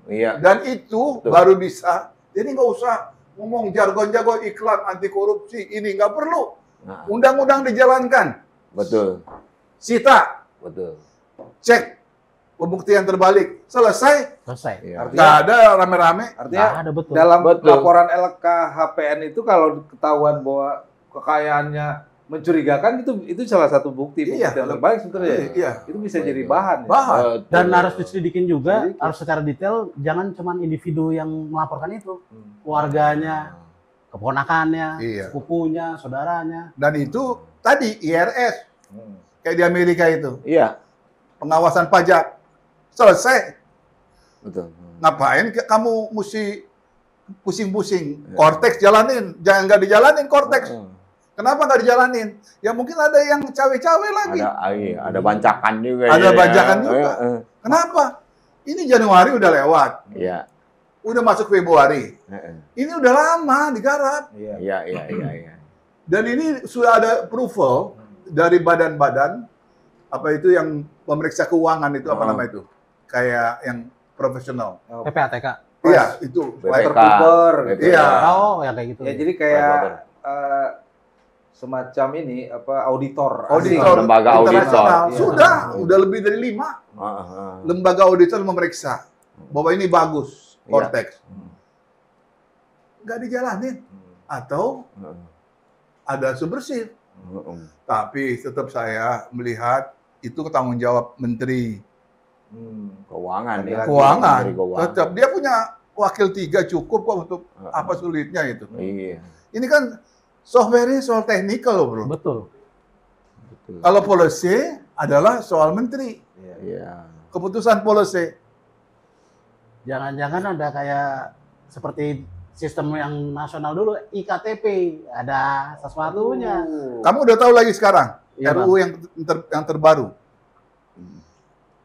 Speaker 1: Iya.
Speaker 2: Dan itu
Speaker 1: Betul.
Speaker 2: baru bisa. Jadi nggak usah ngomong jargon-jargon iklan anti korupsi ini nggak perlu.
Speaker 1: Nah,
Speaker 2: Undang-undang dijalankan.
Speaker 1: betul.
Speaker 2: Sita,
Speaker 1: Betul.
Speaker 2: cek pembuktian terbalik, selesai.
Speaker 3: Selesai.
Speaker 1: Iya.
Speaker 2: Nggak ada rame-rame.
Speaker 4: artinya
Speaker 3: Nggak ada, betul.
Speaker 4: dalam
Speaker 1: Betul.
Speaker 4: laporan LKHPN itu kalau ketahuan bahwa kekayaannya mencurigakan itu salah satu bukti
Speaker 2: Iya.
Speaker 4: yang terbaik sebetulnya.
Speaker 2: Iya.
Speaker 4: Itu bisa jadi bahan. Ya.
Speaker 2: Bahan.
Speaker 3: Dan
Speaker 1: Betul.
Speaker 3: harus diselidikin juga,
Speaker 4: Sedikit.
Speaker 3: harus secara detail, jangan cuma individu yang melaporkan itu,
Speaker 4: Hmm.
Speaker 3: keluarganya, keponakannya,
Speaker 2: Iya.
Speaker 3: sepupunya, saudaranya.
Speaker 2: Dan itu tadi IRS
Speaker 4: Hmm.
Speaker 2: kayak di Amerika itu
Speaker 1: Iya.
Speaker 2: pengawasan pajak selesai.
Speaker 1: Betul.
Speaker 2: Ngapain kamu mesti pusing-pusing? Cortex jalanin, jangan nggak dijalanin Cortex. Kenapa nggak dijalanin? Ya mungkin ada yang cawe-cawe lagi.
Speaker 1: Ada bancakan juga.
Speaker 2: Ada
Speaker 1: ya.
Speaker 2: bancakan juga. Kenapa? Ini Januari udah lewat,
Speaker 1: Iya.
Speaker 2: udah masuk Februari.
Speaker 1: Iya.
Speaker 2: Ini udah lama digarap.
Speaker 4: Iya.
Speaker 1: Iya.
Speaker 2: Dan ini sudah ada approval dari badan-badan apa itu yang pemeriksa keuangan itu apa
Speaker 1: Oh.
Speaker 2: nama itu? Kayak yang profesional.
Speaker 4: Oh,
Speaker 3: PPATK.
Speaker 2: Iya, itu.
Speaker 1: BPK.
Speaker 4: Cooper.
Speaker 1: BPK.
Speaker 2: Iya.
Speaker 3: Oh, ya kayak gitu.
Speaker 4: Ya jadi kayak
Speaker 1: Water.
Speaker 4: semacam ini apa auditor.
Speaker 2: Auditor
Speaker 1: Lembaga
Speaker 2: internasional.
Speaker 1: auditor.
Speaker 2: Sudah,
Speaker 1: Iya.
Speaker 2: udah lebih dari 5
Speaker 1: Heeh.
Speaker 2: lembaga auditor memeriksa bahwa ini bagus,
Speaker 1: Iya.
Speaker 2: Cortex. Nggak dijalanin. Atau ada subversif. Tapi tetap saya melihat itu tanggung jawab Menteri
Speaker 1: Keuangan ya.
Speaker 2: Keuangan.
Speaker 1: Menteri Keuangan.
Speaker 2: Tetap dia punya wakil 3 cukup kok untuk
Speaker 1: Heeh.
Speaker 2: apa sulitnya itu.
Speaker 1: Iya.
Speaker 2: Ini kan software-nya soal teknikal loh bro.
Speaker 3: Betul.
Speaker 1: Betul.
Speaker 2: Kalau policy adalah soal menteri.
Speaker 1: Iya.
Speaker 2: Keputusan policy.
Speaker 3: Jangan-jangan ada kayak seperti sistem yang nasional dulu, IKTP, ada sesuatunya.
Speaker 2: Kamu udah tahu lagi sekarang
Speaker 3: Iya,
Speaker 2: RUU yang terbaru.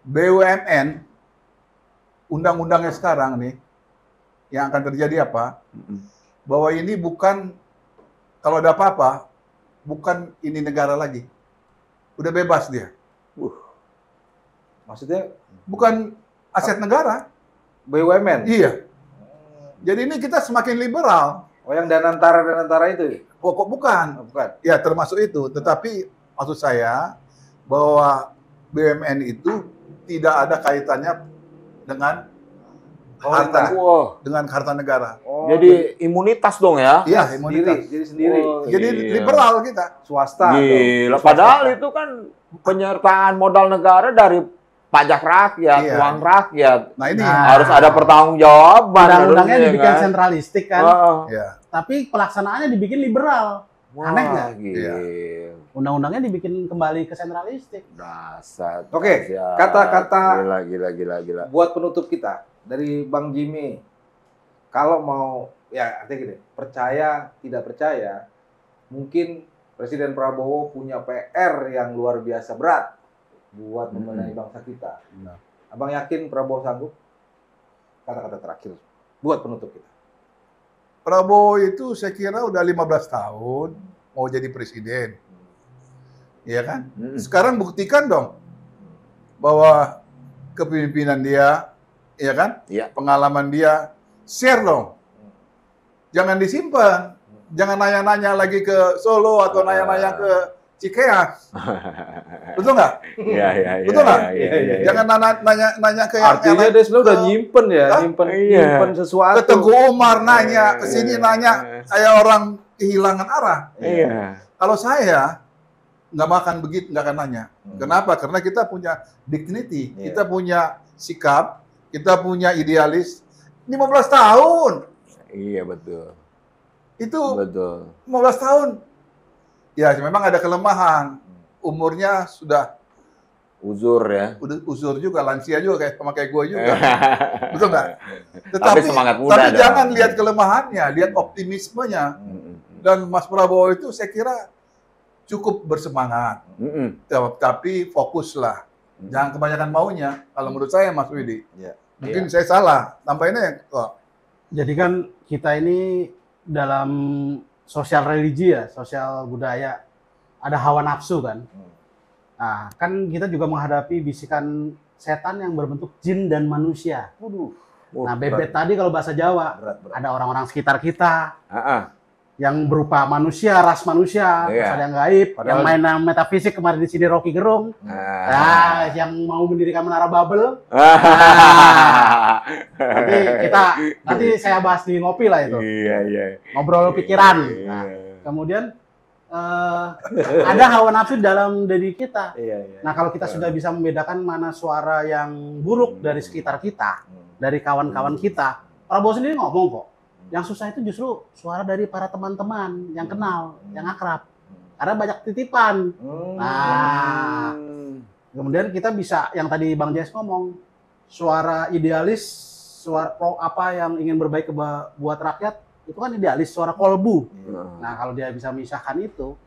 Speaker 2: BUMN undang-undangnya sekarang nih yang akan terjadi apa? Bahwa ini bukan kalau ada apa-apa bukan ini negara lagi. Udah bebas dia.
Speaker 4: Maksudnya
Speaker 2: Bukan aset negara.
Speaker 4: BUMN.
Speaker 2: Iya. Jadi ini kita semakin liberal.
Speaker 4: Oh yang danantara itu.
Speaker 2: Pokok bukan.
Speaker 4: Oh, bukan.
Speaker 2: Ya termasuk itu. Tetapi maksud saya bahwa BUMN itu tidak ada kaitannya dengan harta,
Speaker 1: Wah.
Speaker 2: dengan harta negara.
Speaker 4: Oh,
Speaker 1: Jadi imunitas dong ya.
Speaker 2: Iya,
Speaker 4: sendiri,
Speaker 2: imunitas.
Speaker 4: jadi sendiri.
Speaker 1: Oh,
Speaker 2: Jadi
Speaker 1: iya.
Speaker 2: liberal kita.
Speaker 4: Swasta.
Speaker 1: Gila.
Speaker 4: dong.
Speaker 1: Padahal
Speaker 4: Swasta.
Speaker 1: itu kan penyertaan modal negara dari pajak rakyat,
Speaker 2: Iya.
Speaker 1: uang rakyat.
Speaker 2: Nah ini
Speaker 3: Nah,
Speaker 1: Harus ada pertanggungjawaban.
Speaker 3: Undang-undangnya
Speaker 1: harusnya,
Speaker 3: dibikin
Speaker 1: kan?
Speaker 3: sentralistik kan,
Speaker 1: Heeh.
Speaker 2: ya.
Speaker 3: tapi pelaksanaannya dibikin liberal.
Speaker 1: Wah,
Speaker 3: Aneh nggak?
Speaker 1: gila.
Speaker 3: Undang-undangnya dibikin kembali ke sentralistik.
Speaker 1: Dasar.
Speaker 4: Oke,
Speaker 1: dahsyat.
Speaker 4: kata-kata-
Speaker 1: Gila.
Speaker 4: Buat penutup kita dari Bang Jimmy, kalau mau ya artinya gini, percaya tidak percaya, mungkin Presiden Prabowo punya PR yang luar biasa berat buat membenahi bangsa kita.
Speaker 2: Benar.
Speaker 4: Abang yakin Prabowo sanggup? Kata-kata terakhir buat penutup kita.
Speaker 2: Prabowo itu saya kira udah 15 tahun mau jadi presiden. Iya kan? Sekarang buktikan dong bahwa kepemimpinan dia, iya kan?
Speaker 1: Iya.
Speaker 2: Pengalaman dia, share dong. Jangan disimpan. Jangan nanya-nanya lagi ke Solo atau nanya-nanya ke Cikeas. Betul nggak?
Speaker 1: Iya.
Speaker 2: Betul nggak?
Speaker 1: Iya.
Speaker 2: Jangan nanya ke yang
Speaker 4: Artinya dia sebenarnya udah
Speaker 2: ke-
Speaker 4: nyimpen ya,
Speaker 2: Hah?
Speaker 4: nyimpen
Speaker 1: Iya.
Speaker 4: sesuatu.
Speaker 2: ke Teguh Umar nanya, ke sini nanya, kayak orang kehilangan arah.
Speaker 1: Iya.
Speaker 2: Kalau saya nggak makan begitu, nggak akan nanya. Kenapa? Karena kita punya dignity,
Speaker 4: Iya.
Speaker 2: kita punya sikap, kita punya idealis. 15 tahun,
Speaker 1: Iya, betul.
Speaker 2: itu
Speaker 1: Betul.
Speaker 2: 15 tahun. Ya, memang ada kelemahan. Umurnya sudah
Speaker 1: Uzur ya.
Speaker 2: Udah uzur juga, lansia juga kayak sama kayak gue juga. Betul nggak?
Speaker 1: Tapi semangat muda
Speaker 2: tapi
Speaker 1: dong.
Speaker 2: jangan lihat kelemahannya, lihat optimismenya. Dan Mas Prabowo itu saya kira cukup bersemangat. Tapi fokuslah. Jangan kebanyakan maunya. Kalau menurut saya, Mas Widi.
Speaker 4: Iya.
Speaker 2: Mungkin saya salah. Tampaknya kok.
Speaker 3: Jadi kan kita ini dalam sosial religi ya, sosial budaya, ada hawa nafsu kan. Nah, kan kita juga menghadapi bisikan setan yang berbentuk jin dan manusia. Nah, bebet tadi kalau bahasa Jawa, ada orang-orang sekitar kita yang berupa manusia, ras manusia, terus ada yang gaib, yang main metafisik kemarin di sini Rocky Gerung, yang mau mendirikan Menara Babel. Nanti saya bahas di ngopi lah itu. Ngobrol pikiran. Nah, kemudian ada hawa nafsu dalam diri kita. Nah, kalau kita sudah bisa membedakan mana suara yang buruk dari sekitar kita, dari kawan-kawan kita, Prabowo sendiri ngomong kok. Yang susah itu justru suara dari para teman-teman yang kenal, yang akrab. Karena banyak titipan. Nah, kemudian kita bisa, yang tadi Bang Jess ngomong, suara idealis, suara apa yang ingin berbaik buat rakyat, itu kan idealis, suara kolbu. Nah, kalau dia bisa memisahkan itu,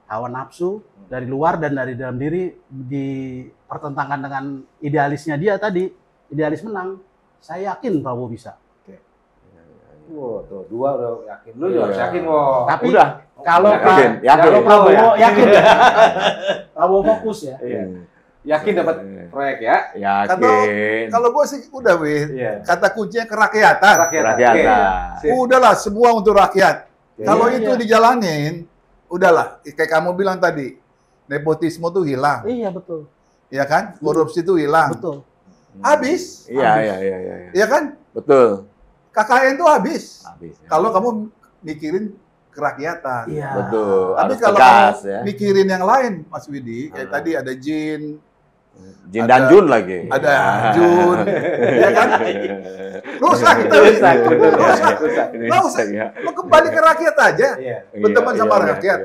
Speaker 3: hawa nafsu dari luar dan dari dalam diri dipertentangkan dengan idealisnya dia tadi, idealis menang, saya yakin Prabowo bisa.
Speaker 4: Tuh, dua udah yakin. Lu juga harus yakin, Wo.
Speaker 3: Tapi
Speaker 1: udah.
Speaker 3: Kalau
Speaker 1: Yakin.
Speaker 3: Prabowo yakin ya? Prabowo fokus ya?
Speaker 4: Yakin dapat proyek ya?
Speaker 1: Yakin.
Speaker 2: Kalau gue sih udah, kata kuncinya kerakyatan.
Speaker 1: Rakyatan.
Speaker 2: Udahlah, semua untuk rakyat. Kalau
Speaker 3: Iya.
Speaker 2: itu dijalanin, udahlah. Kayak kamu bilang tadi, nepotisme tuh hilang.
Speaker 3: Iya, betul.
Speaker 2: Ya kan? Korupsi tuh hilang.
Speaker 3: Betul.
Speaker 2: Habis.
Speaker 1: Iya.
Speaker 2: Ya kan?
Speaker 1: Betul.
Speaker 2: KKN tuh habis.
Speaker 1: Ya.
Speaker 2: Kalau kamu mikirin kerakyatan.
Speaker 3: Iya.
Speaker 1: Betul.
Speaker 2: Tapi
Speaker 1: Harus
Speaker 2: kalau
Speaker 1: tegas,
Speaker 2: kamu
Speaker 1: ya.
Speaker 2: mikirin yang lain, Mas Widi, kayak tadi ada Jin,
Speaker 1: Jin dan Jun lagi.
Speaker 2: ada Jun, ya kan? Rusak kita. Rusak. Lo kembali ke rakyat aja. Berteman sama rakyat.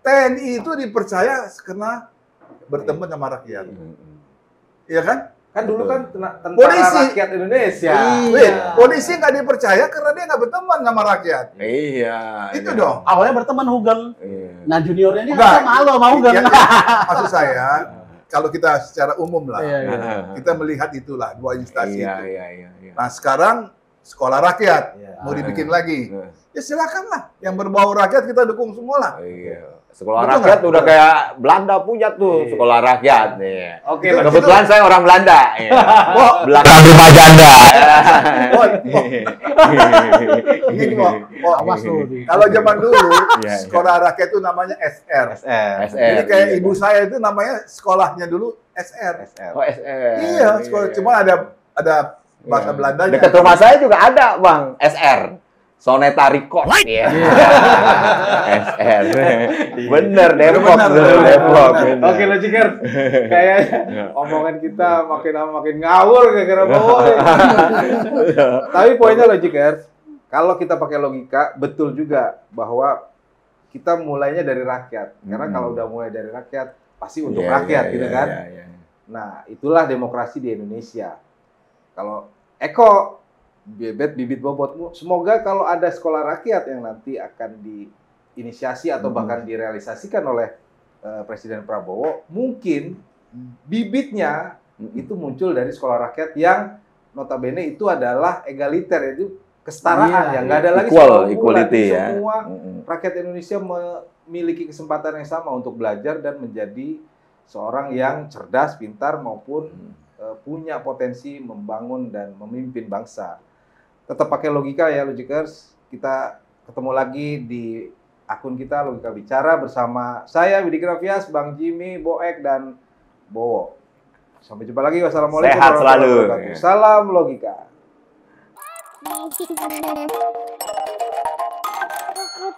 Speaker 2: TNI itu dipercaya karena berteman sama rakyat. Iya kan?
Speaker 4: Kan dulu kan tentara
Speaker 2: Polisi.
Speaker 4: rakyat Indonesia.
Speaker 2: Polisi nggak dipercaya karena dia nggak berteman sama rakyat.
Speaker 1: Iya.
Speaker 2: Itu dong.
Speaker 3: Awalnya berteman Hugeng.
Speaker 1: Iya.
Speaker 3: Nah, juniornya ini
Speaker 2: Enggak.
Speaker 3: malu sama Hugeng.
Speaker 2: Ya, maksud saya, kalau kita secara umum lah, kita melihat itulah dua instansi itu.
Speaker 1: Iya.
Speaker 2: Nah, sekarang sekolah rakyat mau dibikin lagi. Ya silakanlah, yang berbau rakyat kita dukung semua lah.
Speaker 1: Iya. Sekolah
Speaker 2: Betul
Speaker 1: rakyat
Speaker 2: nggak?
Speaker 1: udah kayak Belanda punya tuh sekolah rakyat. Iya.
Speaker 4: Oke,
Speaker 1: Kebetulan saya orang Belanda. Iya.
Speaker 2: Oh,
Speaker 1: Belakang rumah janda.
Speaker 2: Gini,
Speaker 3: Awas lu.
Speaker 2: kalau zaman dulu
Speaker 1: Iya.
Speaker 2: sekolah rakyat itu namanya SR.
Speaker 1: SR.
Speaker 2: Jadi kayak
Speaker 1: iya.
Speaker 2: ibu saya itu namanya sekolahnya dulu SR.
Speaker 1: Oh, SR.
Speaker 2: Iya, sekolah. Cuma ada bahasa Belandanya.
Speaker 1: Dekat rumah saya juga ada, Bang, SR. Soneta Record. Iya. SR. Bener, Depok. Depok.
Speaker 4: Oke, Logikers. Kayaknya omongan kita makin lama makin ngawur gara-gara Prabowo. Tapi poinnya Logikers, kalau kita pakai logika, betul juga bahwa kita mulainya dari rakyat. Karena kalau udah mulai dari rakyat, pasti untuk rakyat, gitu kan?
Speaker 1: Iya.
Speaker 4: Nah, itulah demokrasi di Indonesia. Kalau Eko, bibit bobotmu, semoga kalau ada sekolah rakyat yang nanti akan diinisiasi atau bahkan direalisasikan oleh Presiden Prabowo, mungkin bibitnya itu muncul dari sekolah rakyat yang notabene itu adalah egaliter, itu kesetaraan, yang nggak ada lagi
Speaker 1: equality ya.
Speaker 4: Semua rakyat Indonesia memiliki kesempatan yang sama untuk belajar dan menjadi seorang yang cerdas, pintar maupun punya potensi membangun dan memimpin bangsa. Tetap pakai logika ya, Logikers. Kita ketemu lagi di akun kita Logika Bicara bersama saya Widi Grafias, Bang Jimmy, Boek, dan Bowo. Sampai jumpa lagi. Wassalamualaikum
Speaker 1: Sehat
Speaker 4: warahmatullahi
Speaker 1: selalu.
Speaker 4: wabarakatuh. Salam logika.